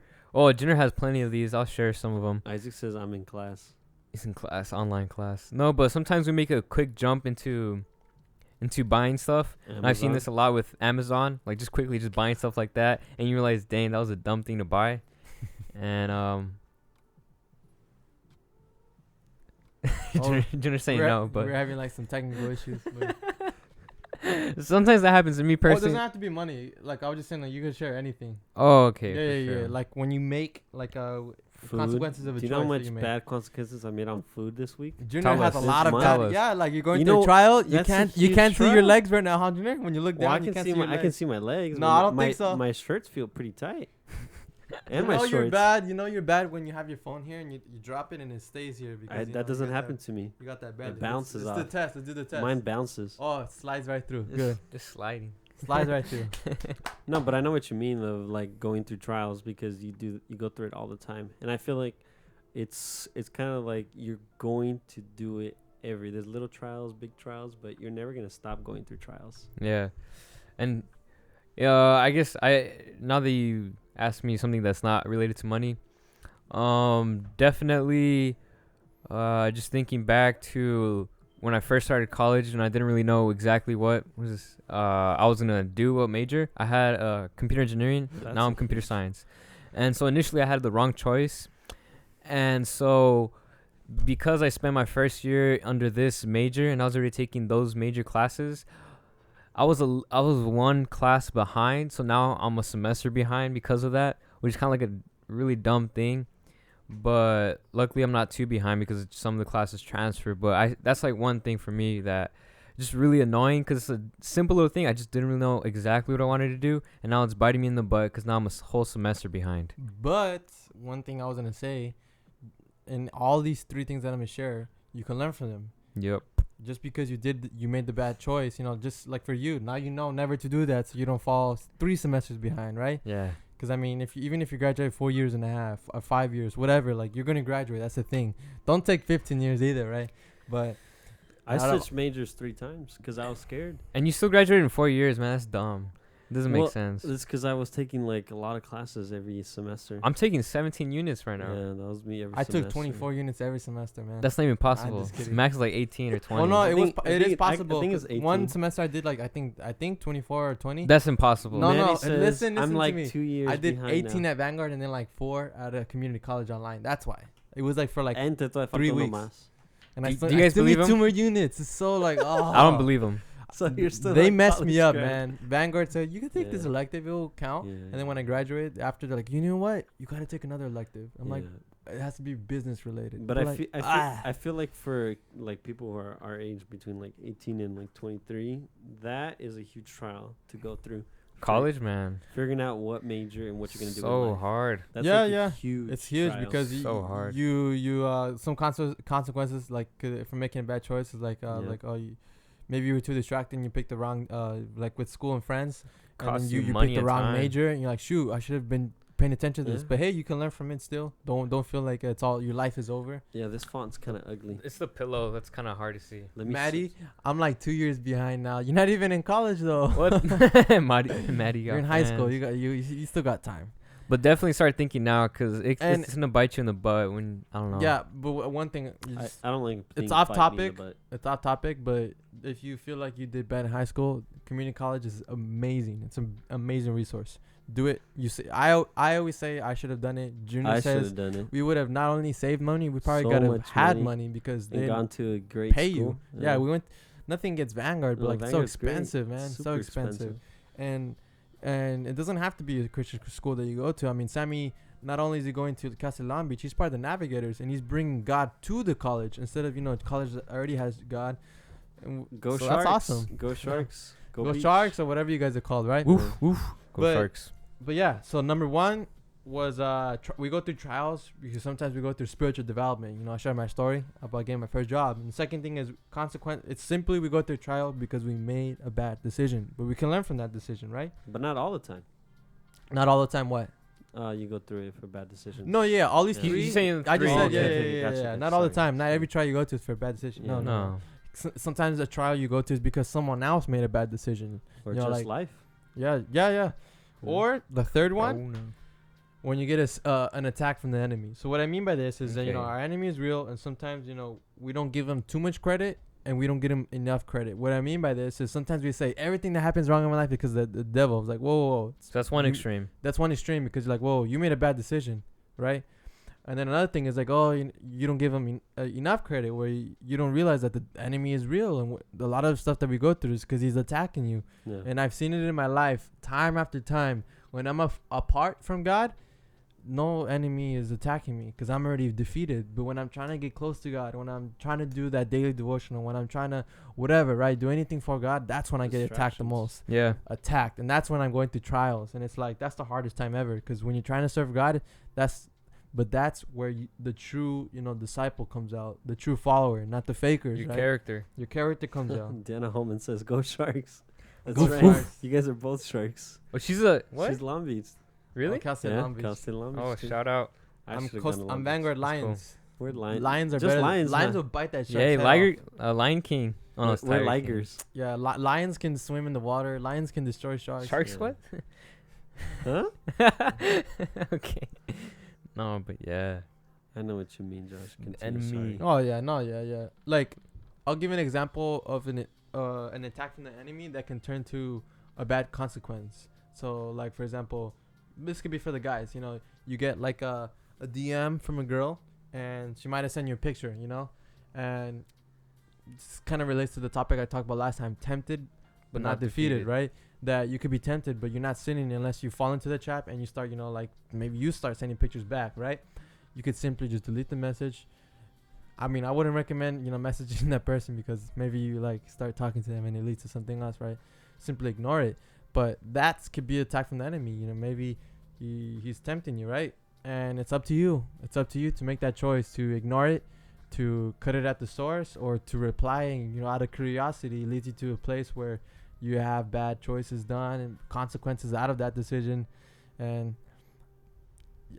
Jenner has plenty of these. I'll share some of them. Isaac says I'm in class. He's in class, online class. No, but sometimes we make a quick jump into buying stuff. And I've seen this a lot with Amazon, like just quickly just buying stuff like that, and you realize, dang, that was a dumb thing to buy. And Jenner's saying no, but we're having like some technical issues. sometimes that happens to me It personally. doesn't have to be money. Like I was just saying, like you can share anything. Oh, okay. Yeah. Like when you make like Food. consequences of a Do choice. you know how that you much make. bad consequences I made on food this week? Junior Tell has us. a lot of This bad. month. Yeah, like you're going You through a know, trial. You that's a can't huge see your trial. legs right now, huh, Junior? When you look down, Well, you can't see your legs. I can see my legs. No, but I don't my, think so. My shirts feel pretty tight. You And my know shorts. you're bad. You know you're bad when you have your phone here and you drop it and it stays here because That doesn't happen to me. You got that belly. bounces Let's off. the test. Let's do the test. Mine bounces. Oh, it slides right through. Good. Just sliding. Slides right through. No, but I know what you mean of like going through trials because you go through it all the time, and I feel like it's kind of like you're going to do it there's little trials, big trials, but you're never gonna stop going through trials. Yeah, and I guess now that you asked me something that's not related to money, definitely, just thinking back to when I first started college and I didn't really know exactly what was this, I was gonna do, what major. I had computer engineering. Now I'm computer science, and so initially I had the wrong choice, and so because I spent my first year under this major and I was already taking those major classes, I was one class behind, so now I'm a semester behind because of that, which is kind of like a really dumb thing. but luckily I'm not too behind because some of the classes transfer. But that's like one thing for me that just really annoying because it's a simple little thing. I just didn't really know exactly what I wanted to do, and now it's biting me in the butt because now I'm a whole semester behind. But one thing I was gonna say, in all these 3 things that I'm gonna share, you can learn from them. Yep. Just because you made the bad choice, just like for you, now you know never to do that, so you don't fall 3 semesters behind, right? Yeah. Because I mean, even if you graduate 4 years and a half or 5 years, whatever, like you're gonna graduate. That's the thing. Don't take 15 years either, right? But I don't- switched majors 3 times because I was scared. And you still graduated in 4 years, man. That's dumb. It doesn't make sense. It's because I was taking like a lot of classes every semester. I'm taking 17 units right now. Yeah, that was me every I semester. took 24 units every semester, man. That's not even possible. just kidding. Max is like 18 or 20. Oh no, I think it is I possible. think it's 'cause one 18. semester I did like I think 24 or 20. That's impossible. No, Manny no, says listen I'm to like me. 2 years I did behind 18 now. at Vanguard and then like 4 at a community college online. That's why. It was like for like And te todavía 3 falta uno weeks. más. and Do still, you guys I still believe need 2 him? more units. It's so like oh. I don't believe him. So you're still They like messed college me up, grad. man. Vanguard said you can take this Yeah. elective, it'll count. Yeah, And then when I graduate, after they're like, you know what, you gotta take another elective. I'm like, yeah. it has to be business related. But Like, I feel like for like people who are our age between like 18 and like 23, that is a huge trial to go through. College, man. Figuring out what major and what you're gonna do. in So life. hard. That's Yeah, like yeah. A huge. it's huge trial. because So hard. you some consequences like for making a bad choice is like Yeah. maybe you were too distracted and you picked the wrong like with school and friends and Costs then you you money picked the and wrong time. major and you're like shoot I should have been paying attention to this. Yeah. But hey, you can learn from it still. Don't feel like it's all your life is over. Yeah, this font's kind of ugly. It's the pillow that's kind of hard to see. Let me. Maddie, I'm like 2 years behind now. You're not even in college though. What? Maddie You're in high school. You still got time. But definitely start thinking now because And- it's gonna bite you in the butt when I don't know. Yeah, but one thing I don't like. It's being off bite me in the topic. butt. it's off topic, but if you feel like you did bad in high school, community college is amazing. It's an amazing resource. Do it. You say I always say I should have done it. Junior I should says have done it. we would have not only saved money, we probably So got to much had money money because And they gone to a great pay school. you. Yeah, we went. Nothing against Vanguard, but No, like it's so Vanguard's great. expensive, man. So Super expensive. And it doesn't have to be a Christian school that you go to. I mean, Sammy. Not only is he going to Castellan Beach, he's part of the Navigators, and he's bringing God to the college instead of college that already has God. And Go so Sharks. That's awesome. Go Sharks. Go Beach. Sharks or whatever you guys are called, right? Woof woof. Go But- Sharks. But yeah, so number 1 was we go through trials because sometimes we go through spiritual development. I share my story about getting my first job. And the second thing is consequent. It's simply we go through trial because we made a bad decision, but we can learn from that decision, right? But not all the time. Not all the time. What? You go through it for bad decisions. No, yeah, all these Yeah. three. He's saying I just three. said Okay, yeah. gotcha, Not all the sorry. time. Not every trial you go to is for a bad decision. Yeah. No, no. No. Sometimes the trial you go to is because someone else made a bad decision. Or you know, just like- life. Yeah. Yeah. Or the third one, Oh, no. when you get an attack from the enemy. So what I mean by this is that Okay. our enemy is real, and sometimes we don't give them too much credit, and we don't give them enough credit. What I mean by this is sometimes we say everything that happens wrong in my life because the devil is like, whoa. So that's one You- extreme. That's one extreme because you're like, whoa, you made a bad decision, right? And then another thing is like, oh, you don't give them enough credit, where you don't realize that the enemy is real, and a lot of stuff that we go through is because he's attacking you. Yeah. And I've seen it in my life time after time. When I'm apart from God, no enemy is attacking me because I'm already defeated. But when I'm trying to get close to God, when I'm trying to do that daily devotional, when I'm trying to whatever, right, do anything for God, that's when I get attacked the Distractions. most. Yeah. Attacked. And that's when I'm going through trials. And it's like, that's the hardest time ever, because when you're trying to serve God, that's where the true, disciple comes out, the true follower, not the fakers. Your right? character. Your character comes out. Dana Holman says, "Go Sharks." That's Go right. Sharks. You guys are both Sharks. Oh, she's a what? She's Long Beach. Really? Oh, Cal State Yeah, Long Beach. Cal State Long Beach. Oh, too. shout out. I I'm should've close. gone to I'm Long Beach. Vanguard That's cool. Lions. We're Lions. Lions are Just better. Lions, Lions man. will bite that shark's Yeah, head Liger, off. Lion King. Oh, no, it's We're Tiger King. Ligers. Yeah, lions can swim in the water. Lions can destroy sharks. Sharks Yeah. what? Huh? Okay. No, but yeah. I know what you mean, Josh. Continue, enemy. sorry. Oh yeah, no, yeah. Like, I'll give an example of an attack from the enemy that can turn to a bad consequence. So, like for example, this could be for the guys. You get like a DM from a girl, and she might have sent you a picture. And this kind of relates to the topic I talked about last time: tempted, but not defeated, right? That you could be tempted, but you're not sinning unless you fall into the trap and you start, like maybe you start sending pictures back, right? you could simply just delete the message. I mean, I wouldn't recommend, messaging that person because maybe you like start talking to them and it leads to something else, right? Simply ignore it. But that could be an attack from the enemy. Maybe he's tempting you, right? And it's up to you. It's up to you to make that choice to ignore it, to cut it at the source, or to reply. And, out of curiosity, it leads you to a place where you have bad choices done and consequences out of that decision. And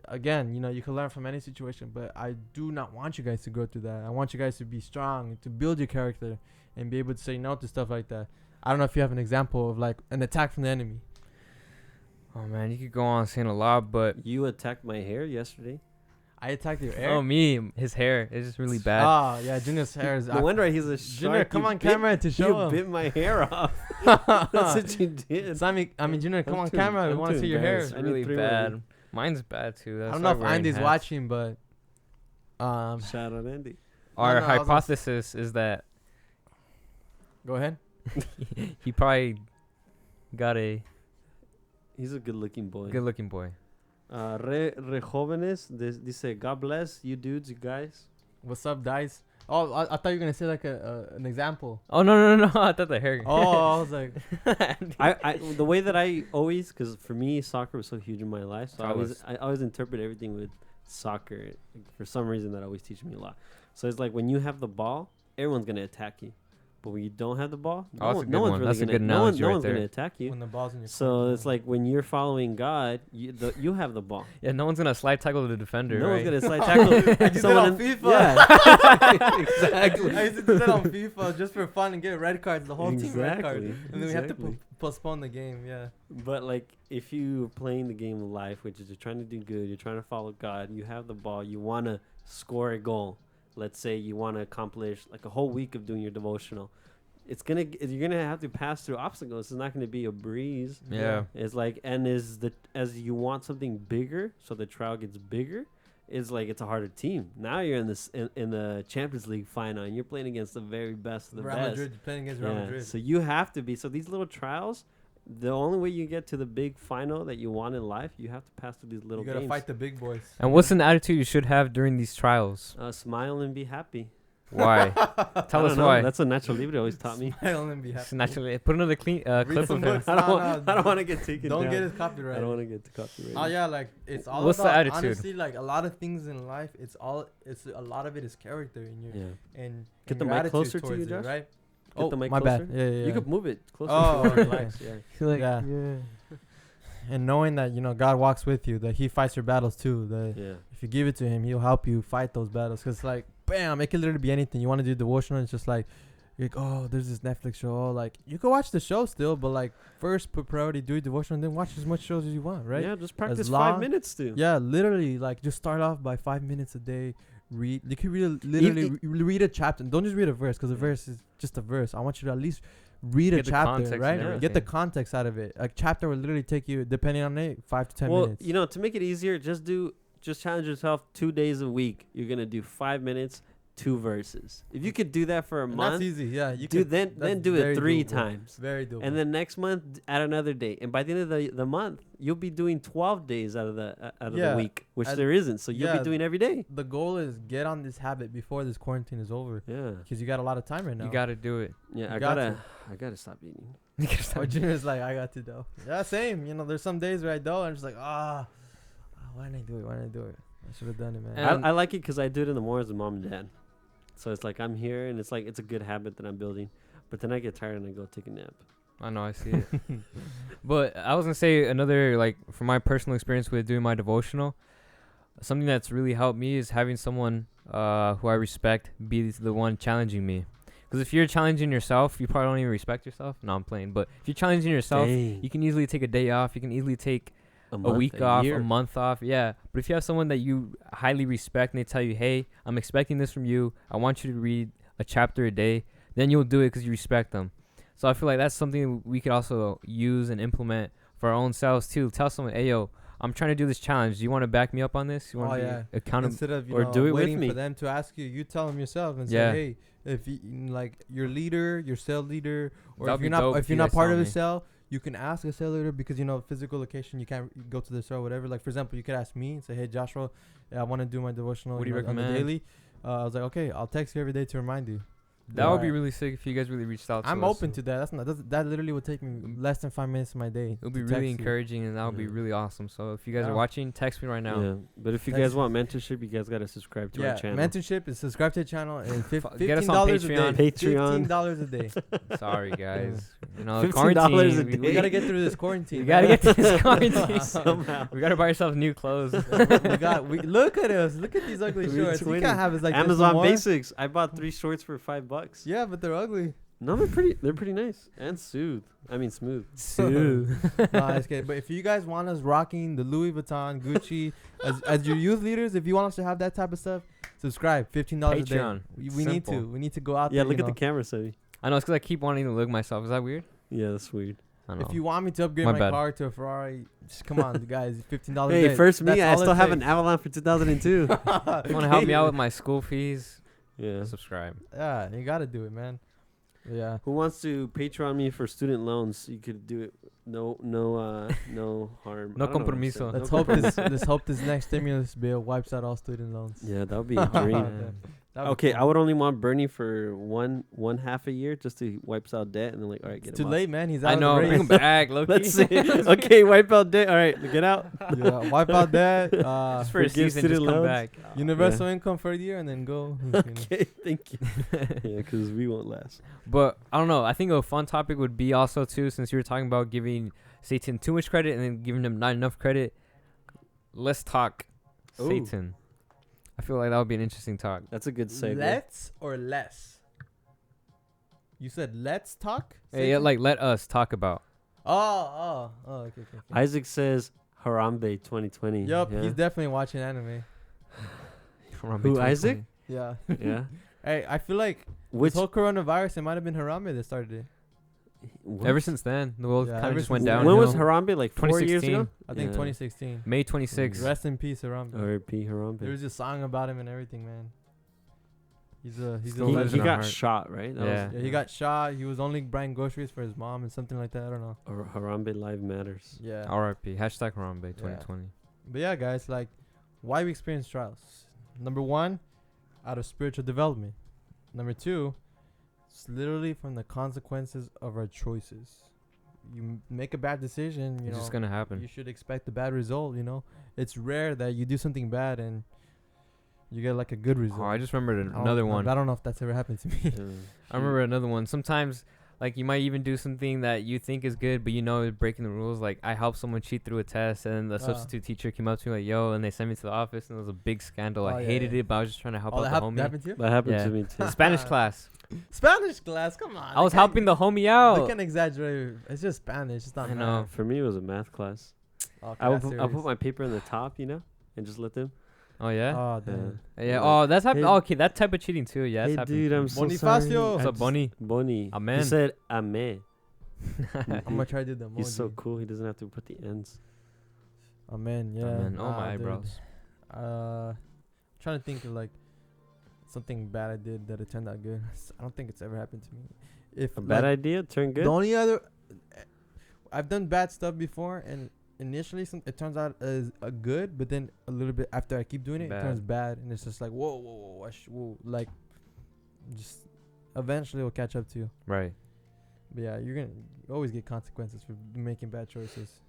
again, you can learn from any situation, but I do not want you guys to go through that. I want you guys to be strong, to build your character, and be able to say no to stuff like that. I don't know if you have an example of like an attack from the enemy. Oh man, you could go on saying a lot, but You attacked my hair yesterday. I attacked your hair. oh me, his hair is just really bad. Oh yeah, Junior's hair is. No wonder he's a Junior, shark. come You on bit- camera to show You him. bit my hair off. That's what you did. Junior, come I'm on too- camera. We I'm want to too see your hair. It's embarrassed. I need really 3 more of bad. Mine's bad too. That's I don't know why if we're wearing Andy's hats. watching, but Shout out Andy. Our No, I was gonna hypothesis is that go ahead. he probably got a He's a good-looking boy. good-looking boy. Re Jóvenes dice, God bless you dudes, you guys. What's up, guys? Oh, I thought you were gonna say like an example. Oh no! I thought the hair. Oh, I was like, I the way that I always, because for me soccer was so huge in my life, so Always. I always interpret everything with soccer. For some reason, that always teaches me a lot. So it's like when you have the ball, everyone's gonna attack you, but when you don't have the ball, Oh, that's a good one's one. really That's a gonna, good no analogy right one's there. gonna attack you. when the ball's in your So corner. it's like when you're following God, you have the ball. Yeah, no one's gonna slide tackle the defender. No right? one's gonna slide tackle. I did that someone on in- FIFA. Yeah, exactly. I used to do that on FIFA just for fun and get red cards, the whole team red card, Exactly, and then we have to exactly. postpone the game. Yeah. But like, if you're playing the game of life, which is you're trying to do good, you're trying to follow God, you have the ball, you want to score a goal. Let's say you want to accomplish like a whole week of doing your devotional. You're gonna have to pass through obstacles. It's not gonna be a breeze. Yeah. It's like, and as you want something bigger, so the trial gets bigger. It's like it's a harder team. Now you're in the Champions League final, and you're playing against the very best of the Real best. Madrid playing against Real Yeah, Madrid. so you have to be. So these little trials, the only way you get to the big final that you want in life, you have to pass through these little You gotta games. fight the big boys. And what's an attitude you should have during these trials? Smile and be happy. Why? Tell I us don't know. why. That's what Nacho Libre always taught me. Smile and be Just happy. naturally, put another Read clip some of him. books. I don't, No, want, no, I don't want to get taken Don't down. get his copyright. I don't want to get the copyright. Oh yeah, like it's all What's the about attitude? honestly, like a lot of things in life. It's a lot of it is character in your Yeah. and Get and the your mic attitude closer to towards you, it, Josh? right? Get the mic my closer. bad. Yeah, yeah. You could move it closer. Oh, to okay. relax. Yeah. Like, Yeah. And knowing that God walks with you, that He fights your battles too. That Yeah. if you give it to Him, He'll help you fight those battles. Cause like, bam, it can literally be anything. You want to do devotional, it's just like, you're like, oh, there's this Netflix show. Oh, like you can watch the show still, but like first put priority, do devotional, and then watch as much shows as you want, right? Yeah. Just practice long- 5 minutes too. Yeah, literally, like just start off by 5 minutes a day. Read. You can read a chapter. Don't just read a verse, because a verse is just a verse. I want you to at least read a Get the chapter, context right? and Get the everything. context out of it. A chapter will literally take you, depending on it, 5 to 10 Well, minutes. to make it easier, just challenge yourself 2 days a week. You're gonna do 5 minutes, 2 verses. If you could do that for a And month, that's easy. Yeah, you do can. then that's do it very 3 doable. times. Very doable. And then next month add another day, and by the end of the month, you'll be doing 12 days out of the Yeah, week, which and- there isn't. So you'll yeah. be doing every day. the goal is get on this habit before this quarantine is over, Yeah, because you got a lot of time right now. You gotta do it. yeah. You I got gotta stop eating. Or Junior's like, I got to though. Yeah, same. There's some days where I don't. I'm just like, why didn't I do it? Why didn't I do it? I should have done it, man. And- I like it because I do it in the mornings with mom and dad. So it's like I'm here, and it's like it's a good habit that I'm building. But then I get tired and I go take a nap. I know, I see it. But I was gonna say another, like, from my personal experience with doing my devotional, something that's really helped me is having someone who I respect be the one challenging me. Because if you're challenging yourself, you probably don't even respect yourself. No, I'm playing. But if you're challenging yourself, Dang. you can easily take a day off. You can easily take a month, week off, year. a month off. Yeah. But if you have someone that you highly respect and they tell you, hey, I'm expecting this from you. I want you to read a chapter a day. Then you'll do it because you respect them. So I feel like that's something we could also use and implement for our own selves too. Tell someone, hey, yo, I'm trying to do this challenge. Do you want to back me up on this? You want to be accountable? Instead of or do it with waiting me. for them to ask you, you tell them yourself and Yeah. say, hey, if you like your leader, your cell leader, or That'd if be you're not dope if if you're you not guys part tell of a me. cell, you can ask a cell leader because, you know, physical location, you can't go to the store or whatever. Like, for example, you could ask me and say, hey, Joshua, I want to do my devotional What do you on the recommend? daily. I was like, okay, I'll text you every day to remind you. That would be Yeah. really sick if you guys really reached out to I'm us. open to that. That literally would take me less than 5 minutes of my day. It would be to really text you. encouraging, and that would be Yeah. really awesome. So if you guys Yeah. are watching, text me right now. Yeah, but if you That's- guys want mentorship, you guys gotta subscribe to Yeah, our channel. mentorship is subscribe to the channel and Get us $15 on a day. Patreon. Patreon. $15 a day. Sorry, guys. You know, $15 quarantine. a We, day. We gotta get through this quarantine. we gotta man. get to this quarantine. Somehow. We gotta buy ourselves new clothes. we look at us. Look at these ugly We're shorts. You twinning. can't have us like Amazon this no more. Basics. I bought 3 shorts for $5. Yeah, but they're ugly. No, they're pretty nice and smooth. smooth. Nah, it's good. But if you guys want us rocking the Louis Vuitton, Gucci, as your youth leaders, if you want us to have that type of stuff, subscribe. $15 a day. Patreon. We need to. Simple. We need to go out Yeah, there. look you at the know. camera, Sebby. I know it's because I keep wanting to look myself. Is that weird? Yeah, that's weird. I don't know. If you want me to upgrade My my bad. car to a Ferrari, just come on, guys. $15 a Hey, day. first me, That's I all still it have an takes. Avalon for 2002. If you want to help me out with my school fees, Yeah. subscribe. Yeah, you gotta do it, man. Yeah. Who wants to Patreon me for student loans? You could do it. No harm. No I don't know what I'm compromiso. saying. Let's No hope this. compromiso. Let's hope this next stimulus bill wipes out all student loans. Yeah, that would be a dream. That'd be Okay, cool. I would only want Bernie for one half a year just to wipes out debt, and then like, all right, get It's him too out. late, man. He's out I of know. the Bring race. him back, Loki. Let's see. Okay, wipe out debt. All right, get out. Yeah, wipe out that. Just for a Forgive season, just student come loans. back. Universal income for a year and then go. You know. Okay, thank you. Yeah, because we won't last. But I don't know. I think a fun topic would be also too, since you were talking about giving Satan too much credit and then giving him not enough credit. Let's talk Ooh. Satan. I feel like that would be an interesting talk. That's a good segue. Let's or less? You said let's talk? Hey, yeah, Satan? like let us talk about. Oh, okay. Isaac says Harambe 2020. Yup, Yeah. he's definitely watching anime. Harambe Who, 2020. Isaac? Yeah. Yeah. Hey, I feel like Which this whole coronavirus, it might have been Harambe that started it. what? Ever since then, the world Yeah, kind ever of just went since down. then. when was Harambe? Like 4 years 2016. ago? I think Yeah. 2016. May 26th. Rest in peace, Harambe. R.I.P. Harambe. There was a song about him and everything, man. He's a Still he lives legend. in our got heart. shot, right? That Yeah. was- Yeah, he got shot. He was only buying groceries for his mom and something like that. I don't know. Or Harambe Live Matters. Yeah. R.I.P. Hashtag Harambe 2020. But yeah, guys, like, why we experience trials? Number one, out of spiritual development. Number two, it's literally from the consequences of our choices. You make a bad decision, you It's know, just gonna happen. you should expect a bad result, you know. It's rare that you do something bad and you get like a good result. Oh, I just remembered I don't- another one. I don't know if that's ever happened to me. I remember another one. Sometimes, like, you might even do something that you think is good, but you know it's breaking the rules. Like, I helped someone cheat through a test, and then the substitute teacher came up to me like, yo, and they sent me to the office, and it was a big scandal. Oh, I yeah, hated yeah. it, but I was just trying to help Oh, out that, the that homie. happened to you? That happened Yeah. to me too. Spanish class. Spanish class, come on. I was helping the homie They out. can exaggerate. It's just Spanish. It's not I know. math. For me, it was a math class. Okay, I would that's put, I'll serious. put my paper in the top, and just let them. Oh, yeah? Oh, damn. Yeah. Oh, that's happened. Hey- okay, that type of cheating, too. Yeah, that's Hey, happened. dude, I'm so Bonifacio. sorry. What's I up, just- Boni? Boni. Amen. He said amen. I'm gonna try to do the emoji. He's so cool. He doesn't have to put the ends. Amen. Yeah. Amen. Oh, Nah, my dude. eyebrows. Trying to think of like something bad I did that it turned out good. I don't think it's ever happened to me. If A bad like, idea turned good. the only other, I've done bad stuff before, and initially it turns out as a good, but then a little bit after I keep doing it, Bad. it turns bad, and it's just like whoa, whoa, like, just eventually it'll catch up to you. Right. But yeah, you're gonna always get consequences for making bad choices.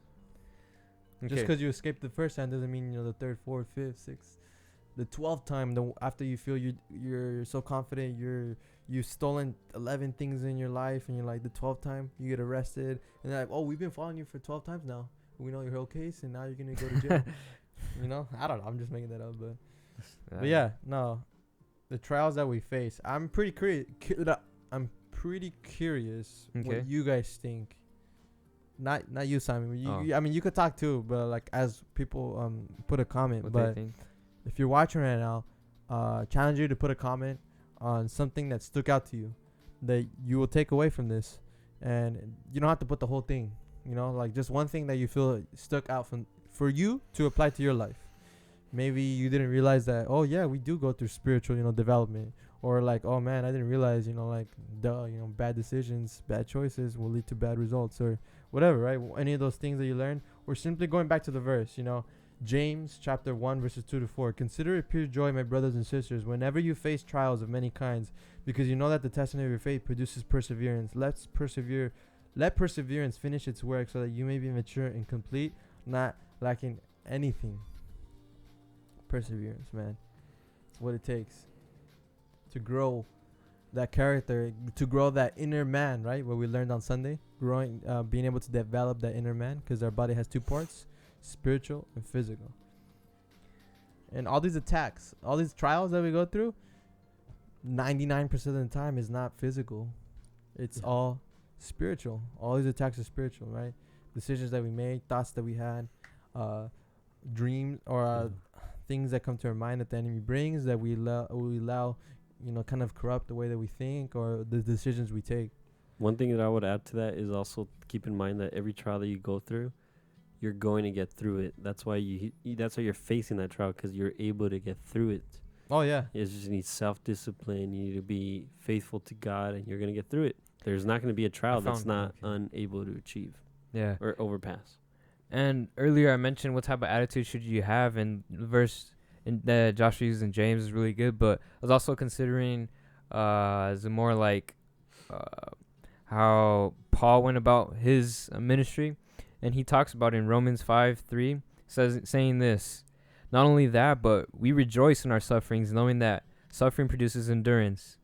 Just Okay. because you escaped the first time doesn't mean the third, fourth, fifth, sixth, the 12th time. After you feel you're so confident, you've stolen 11 things in your life, and you're like the 12th time you get arrested, and they're like, oh, we've been following you for 12 times now. We know your whole case, and now you're gonna go to jail. I don't know. I'm just making that up, but yeah, no, the trials that we face. I'm pretty curious Okay. what you guys think. Not you, Simon. Oh. I mean, you could talk too, but like as people put a comment. What But they think. if you're watching right now, challenge you to put a comment on something that stuck out to you, that you will take away from this, and you don't have to put the whole thing. Like just one thing that you feel stuck out for you to apply to your life. Maybe you didn't realize that. Oh yeah, we do go through spiritual, development. Or like, oh man, I didn't realize, like, bad decisions, bad choices will lead to bad results, or whatever, right? Any of those things that you learn, or simply going back to the verse, James chapter 1 verses 2-4. Consider it pure joy, my brothers and sisters, whenever you face trials of many kinds, because you know that the testing of your faith produces perseverance. Let perseverance finish its work, so that you may be mature and complete, not lacking anything. Perseverance, man. It's what it takes to grow that character, to grow that inner man, right? What we learned on Sunday, being able to develop that inner man, because our body has two parts, spiritual and physical. And all these attacks, all these trials that we go through, 99% of the time is not physical. It's all spiritual. All these attacks are spiritual, right? Decisions that we made, thoughts that we had, dreams, or things that come to our mind that the enemy brings, that we allow kind of corrupt the way that we think or the decisions we take. One thing that I would add to that is also keep in mind that every trial that you go through, you're going to get through it. That's why that's why you're facing that trial, because you're able to get through it. Oh yeah. You just need self-discipline. You need to be faithful to God, and you're going to get through it. There's not going to be a trial that's not unable to achieve. Yeah. Or overpass. And earlier I mentioned what type of attitude should you have, and the verse that Josh used in James is really good. But I was also considering as a more like how Paul went about his ministry, and he talks about in Romans 5:3 saying this: not only that, but we rejoice in our sufferings, knowing that suffering produces endurance,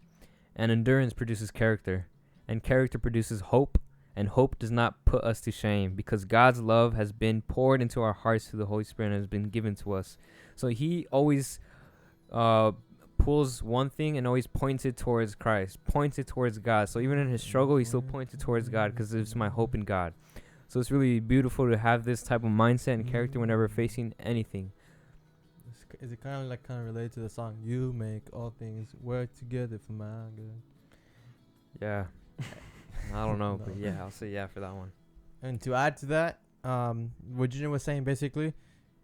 and endurance produces character, and character produces hope. And hope does not put us to shame, because God's love has been poured into our hearts through the Holy Spirit and has been given to us. So he always pulls one thing and always points it towards Christ, points it towards God. So even in his struggle, he still points it towards God, because it's my hope in God. So it's really beautiful to have this type of mindset and character whenever facing anything. Is it kind of related to the song, You Make All Things Work Together for My Good? Yeah. I don't know, but yeah, I'll say yeah for that one. And to add to that, what Junior was saying basically,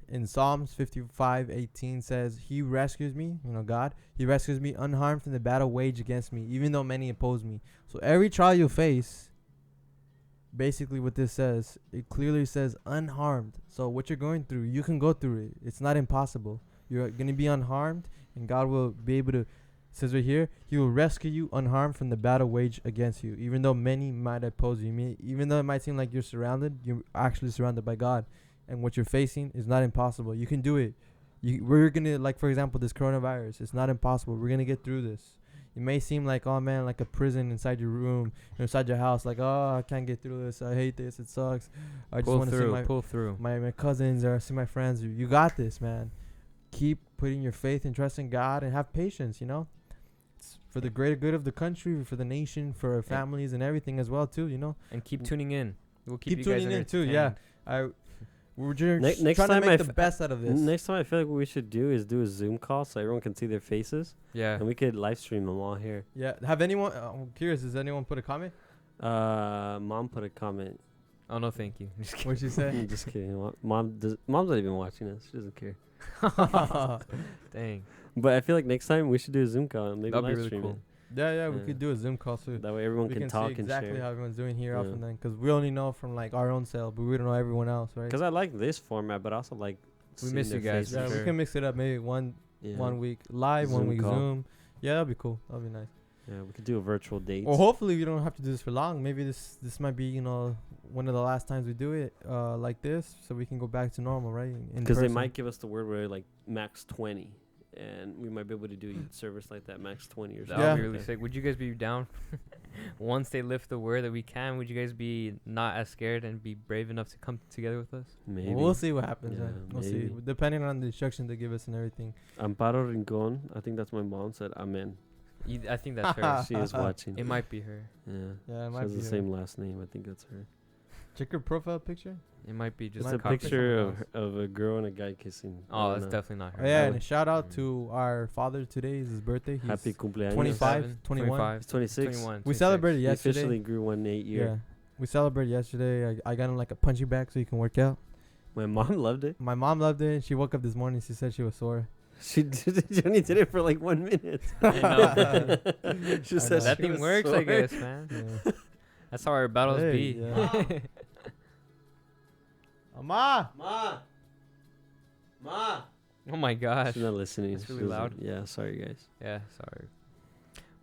in Psalms 55:18 says, He rescues me, God, He rescues me unharmed from the battle waged against me, even though many oppose me. So every trial you face, basically what this says, it clearly says unharmed. So what you're going through, you can go through it. It's not impossible. You're going to be unharmed, and God will be able to. It says right here, He will rescue you unharmed from the battle waged against you, even though many might oppose you. Even though it might seem like you're surrounded, you're actually surrounded by God. And what you're facing is not impossible. You can do it. We're going to, like, for example, this coronavirus. It's not impossible. We're going to get through this. It may seem like, oh, man, like a prison inside your room, inside your house. Like, oh, I can't get through this. I hate this. It sucks. I just want to see my cousins or see my friends. You got this, man. Keep putting your faith and trust in God and have patience, It's for the greater good of the country, for the nation, for our families and everything as well, too, And keep tuning in. We'll keep you tuning guys in, too, yeah. We're just next trying to time make the best out of this. Next time I feel like what we should do is do a Zoom call so everyone can see their faces. Yeah. And we could live stream them all here. Yeah. Have anyone, I'm curious, does anyone put a comment? Mom put a comment. Oh, no, thank you. Just kidding. What'd she say? I'm just kidding. Mom's not even watching us. She doesn't care. Dang. But I feel like next time we should do a Zoom call and maybe That'd be live really stream cool. Yeah, we could do a Zoom call too. That way everyone we can talk see and exactly share. how everyone's doing here off and then, because we only know from like our own self, but we don't know everyone else, right? Because I like this format, but also like we miss you guys. Yeah, we can mix it up. Maybe one week live, Zoom 1 week call. Zoom. Yeah, that'd be cool. That'd be nice. Yeah, we could do a virtual date. Or hopefully we don't have to do this for long. Maybe this might be one of the last times we do it like this, so we can go back to normal, right? Because they might give us the word where like max 20. And we might be able to do a service like that, max 20 or something. That would be really sick. Would you guys be down? Once they lift the word that we can, would you guys be not as scared and be brave enough to come together with us? Maybe. We'll see what happens. Yeah, we'll see. Depending on the instruction they give us and everything. Amparo Rincon, I think that's my mom, said amen. I think that's her. She is watching. It might be her. Yeah, it might she has be the same last name. I think that's her. Check her profile picture. It might be just a picture of a girl and a guy kissing. Oh, that's definitely not her. Oh, yeah, and a shout out to our father today. Is his birthday. He's happy cumpleaños. 25, 21. He's 26. 21, we celebrated yesterday. He officially grew 1 8 year. Yeah, we celebrated yesterday. I got him like a punching bag so he can work out. My mom loved it. My mom loved it. She woke up this morning. She said she was sore. She only did it for like 1 minute. I know. She I said know. That she thing was works, I sore. guess, man. Yeah. That's how our battles Hey, be. yeah. Ma. Oh my gosh. She's not listening. That's really She was loud. like, yeah, sorry guys. Yeah, sorry.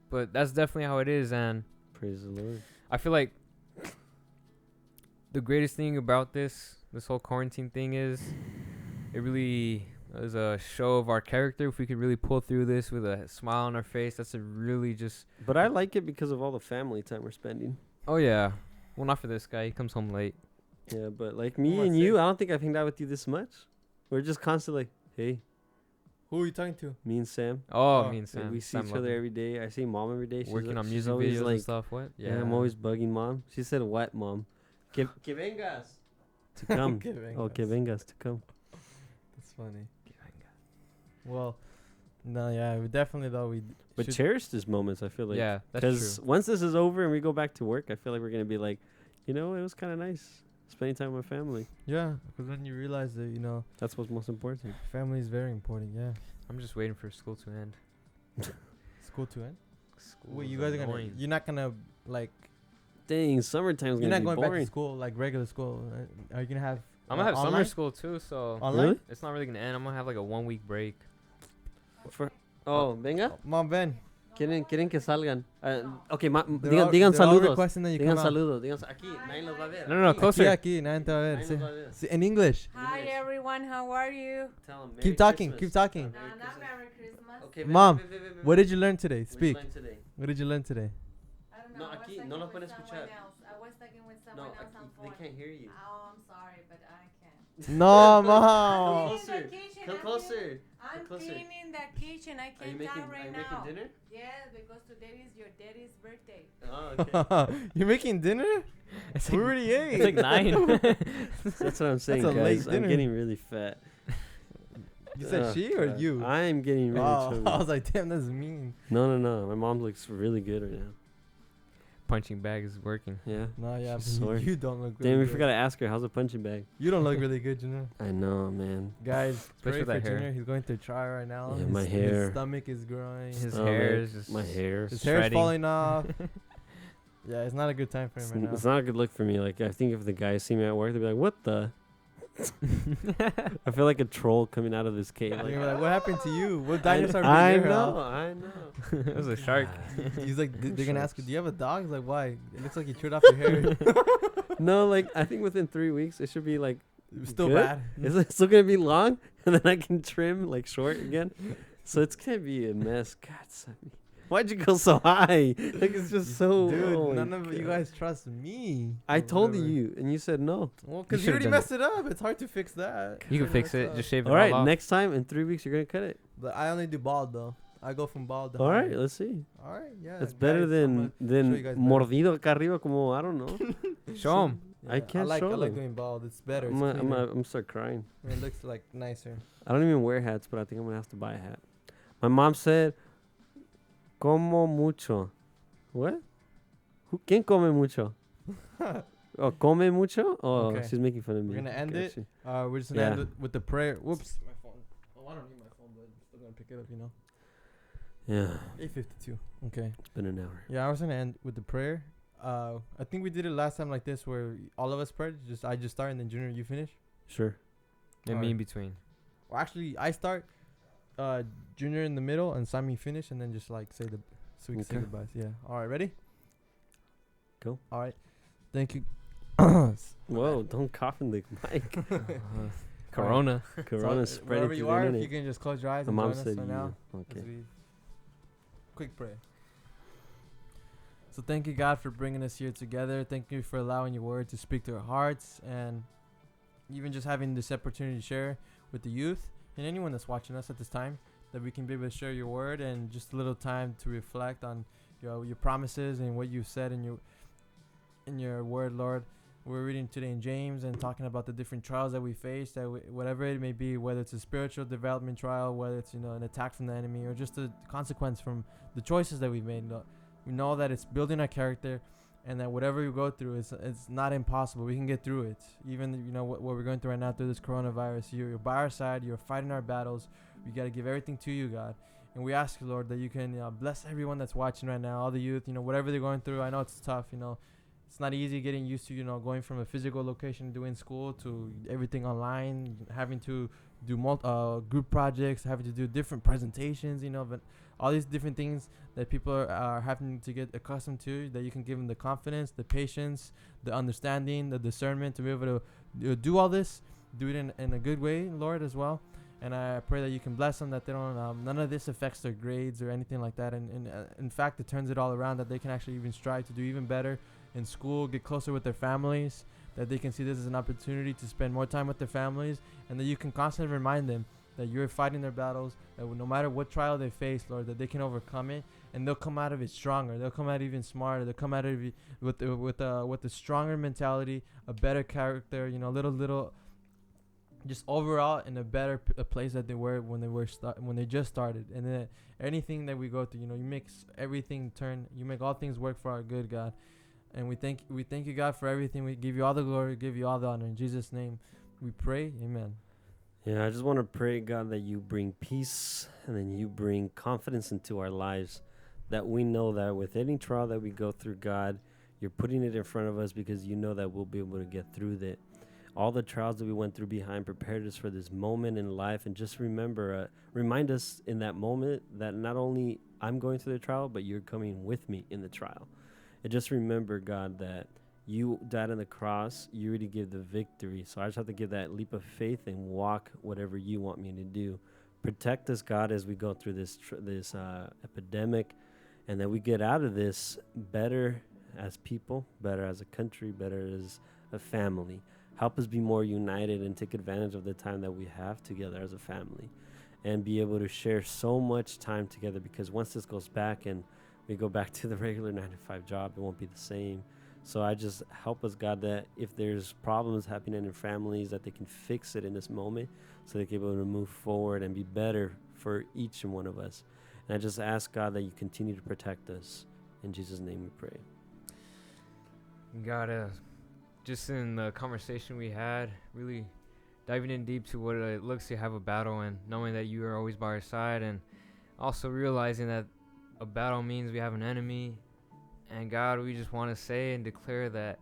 But that's definitely how it is, and Praise the Lord. I feel like the greatest thing about this whole quarantine thing is it really is a show of our character. If we could really pull through this with a smile on our face, that's a really just. But I like it because of all the family time we're spending. Oh yeah, well not for this guy. He comes home late. Yeah, but like me Who am I and you, saying? I don't think I've hanged out with you this much. We're just constantly like, hey, Who are you talking to? me and Sam. Oh, Oh, me and Like, Sam. we see Sam each love other him. every day. I see mom every day. She's Working on she's music always videos like, and stuff. What? Yeah, I'm always bugging mom. She said, what, mom? Que vengas. To come. Okay, Oh, que vengas to come. That's funny. Well, no, yeah, we definitely though we. But should- cherish these moments, I feel like. Yeah, that's Because true. once this is over and we go back to work, I feel like we're going to be like, you know, it was kind of nice spending time with my family. Yeah, because when you realize that That's what's most important. family is very important. Yeah. I'm just waiting for school to end. School to end. School Wait, is you guys are gonna? annoying. You're not gonna like? Dang, summertime's You're going to not be going back to boring. school like regular school. Are you gonna have? I'm gonna have summer online? school too, so Online? Really? it's not really gonna end. I'm gonna have like a 1 week break. Oh, venga. Mom, Ben. Quieren que salgan. Okay, They're all- digan they're all saludos. requesting that you Digan come out. saludos. Digan aquí, nadie los va a ver. No, Aquí. closer. Aquí, nadie te va a ver. Nadie Sí. los va a ver. Sí, in English. Hi everyone, how are you? Tell 'em Merry Keep talking. Christmas. Keep talking. No, Merry not Christmas. Merry Christmas. Okay, Mom, ve. What did you learn today? What did you Speak. learn today? What did you learn today? I don't No, know. I was aquí, talking no lo with pueden someone escuchar. else. I was talking with No, someone else aquí, on they phone. can't hear you. Oh, I'm sorry, but I can't. No, I'm mom. cleaning Closer. the kitchen. Come closer. I'm closer. cleaning the kitchen. I Are you can't making come right Are you now. making dinner? Yeah, because today is your daddy's birthday. Oh, okay. You're making dinner? It's We like, already ate. it's like 9. That's what I'm saying, a late guys. I'm dinner. getting really fat. You said Oh, she or God. you? I'm getting really Oh, chubby. I was like, damn, that's mean. No. My mom looks really good right now. Punching bag is working. Yeah. No, yeah, She's but sore. you don't look really Damn, we good. forgot to ask her. How's the punching bag? You don't look really good, I know, man. Guys, pray Especially for that hair. Junior. He's going through a trial right now. Yeah, his, my hair. His stomach is growing. His Oh, hair man. is just My hair. His hair's shredding. falling off. Yeah, it's not a good time for It's, him right now. it's not a good look for me. Like, I think if the guys see me at work, they'll be like, what the? I feel like a troll coming out of this cave. They're Like, gonna be like, what happened to you? What dinosaur bit I your hair know. off?" I know. It was a shark. He's like, they're gonna ask you, Sharks. do you have a dog? He's like, why? It looks like you chewed off your hair. No, like, I think within 3 weeks, it should be like, It's still Good? bad. it's still going to be long, and then I can trim, like, short again. So it's going to be a mess. God, Sammy. Why'd you go so high? Like, it's just so. Dude, oh my none of you God. guys trust me. I or told whatever. you, and you said no. Well, because you should've already done it. messed it up. It's hard to fix that. You can already fix messed it. up. Just shave it All right, all off. next time in 3 weeks, you're going to cut it. But I only do bald though. I go from bald to All high. right, let's see. All right, yeah. It's better guys, than show you guys better. mordido acá arriba, como, I don't know. Show him. I can't I show like them. doing bald. It's better. It's I'm cleaner. gonna start crying. It looks like nicer. I don't even wear hats, but I think I'm gonna have to buy a hat. My mom said, "Como mucho." What? ¿Quién come mucho? Oh, come mucho? Oh, Okay. she's making fun of me. We're gonna end it. Gotcha. We're just gonna Yeah. end it with the prayer. Whoops, my phone. Oh, I don't need my phone, but I'm still gonna pick it up. You know. Yeah, 8:52. Okay. it's been an hour. Yeah, I was gonna end with the prayer. I think we did it last time like this, where all of us prayed. I just start and then Junior, you finish. Sure. And me Alright. in between. Well, actually, I start. Junior in the middle and Sammy finish, and then just like say the so we can say Okay. goodbyes. Yeah. All right. Ready? Go. All right. Thank you. Whoa! Don't cough in the mic. Corona. Corona So, spreading wherever through you the are, if internet. you can just close your eyes My and mom join us said right you. now. Okay. As we quick prayer. So thank you, God, for bringing us here together. Thank you for allowing your word to speak to our hearts, and even just having this opportunity to share with the youth and anyone that's watching us at this time, that we can be able to share your word and just a little time to reflect on your promises and what you've said in your word, Lord. We're reading today in James and talking about the different trials that we face, that whatever it may be, whether it's a spiritual development trial, whether it's an attack from the enemy, or just a consequence from the choices that we've made. We know that it's building our character, and that whatever you go through, it's not impossible. We can get through it. Even what we're going through right now through this coronavirus, you're by our side. You're fighting our battles. We got to give everything to you, God. And we ask you, Lord, that you can bless everyone that's watching right now, all the youth, whatever they're going through. I know it's tough, It's not easy getting used to, going from a physical location doing school to everything online, having to do group projects, having to do different presentations, but all these different things that people are having to get accustomed to, that you can give them the confidence, the patience, the understanding, the discernment to be able to do all this, do it in a good way, Lord, as well. And I pray that you can bless them, that they don't, none of this affects their grades or anything like that. And in fact, it turns it all around, that they can actually even strive to do even better in school, get closer with their families, that they can see this as an opportunity to spend more time with their families, and that you can constantly remind them that you're fighting their battles, that no matter what trial they face, Lord, that they can overcome it, and they'll come out of it stronger. They'll come out even smarter. They'll come out of it with a stronger mentality, a better character, little just overall in a better place that they were when they just started. And then anything that we go through, you make everything turn. You make all things work for our good, God. And we thank you, God, for everything. We give you all the glory, give you all the honor. In Jesus' name, we pray. Amen. Yeah, I just want to pray, God, that you bring peace and then you bring confidence into our lives, that we know that with any trial that we go through, God, you're putting it in front of us because you know that we'll be able to get through that. All the trials that we went through behind prepared us for this moment in life. And just remind us in that moment that not only I'm going through the trial, but you're coming with me in the trial. And just remember, God, that you died on the cross. You already gave the victory. So I just have to give that leap of faith and walk whatever you want me to do. Protect us, God, as we go through this epidemic, and that we get out of this better as people, better as a country, better as a family. Help us be more united and take advantage of the time that we have together as a family, and be able to share so much time together, because once this goes back and we go back to the regular 9-to-5 job, it won't be the same. So I just help us, God, that if there's problems happening in families, that they can fix it in this moment so they can be able to move forward and be better for each and one of us. And I just ask, God, that you continue to protect us. In Jesus' name we pray. God, just in the conversation we had, really diving in deep to what it looks to have a battle, and knowing that you are always by our side, and also realizing that a battle means we have an enemy. And God, we just want to say and declare that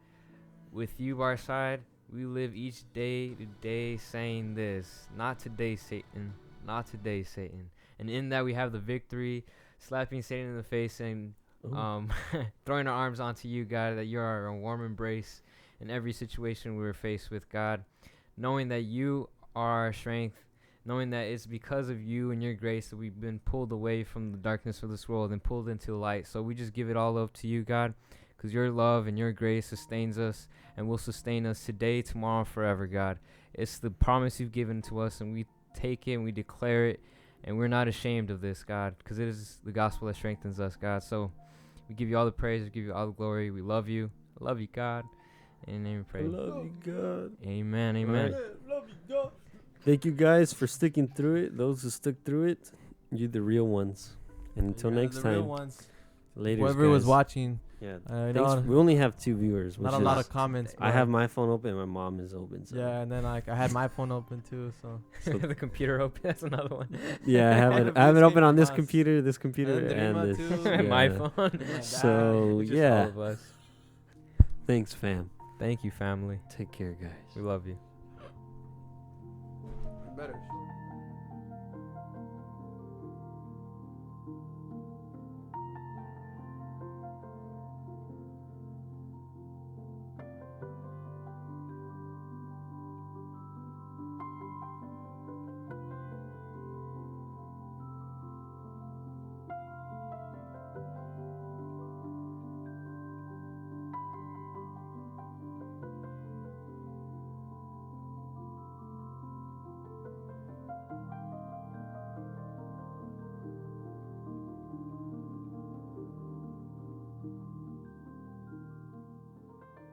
with you by our side, we live each day to day saying this: not today, Satan, not today, Satan. And in that we have the victory, slapping Satan in the face and throwing our arms onto you, God, that you're our warm embrace in every situation we're faced with, God. Knowing that you are our strength, knowing that it's because of you and your grace that we've been pulled away from the darkness of this world and pulled into the light. So we just give it all up to you, God, because your love and your grace sustains us and will sustain us today, tomorrow, and forever, God. It's the promise you've given to us, and we take it and we declare it, and we're not ashamed of this, God, because it is the gospel that strengthens us, God. So we give you all the praise, we give you all the glory. We love you. I love you, God. In your name we pray. I love you, God. Amen, amen. Love you, God. Thank you guys for sticking through it. Those who stuck through it, you're the real ones. And until next the real time, ones. later, Whoever was watching, Yeah, thanks. we only have 2 viewers. Not which a lot is- of comments. I but have my phone open, and my mom is open. So. yeah, and then I had my phone open too. So The computer open. That's another one. Yeah, I have it open on this computer, this computer, And and this. Drima too. My yeah. phone. So It's just all yeah, of us. thanks, fam. Thank you, family. Take care, guys. We love you. Better.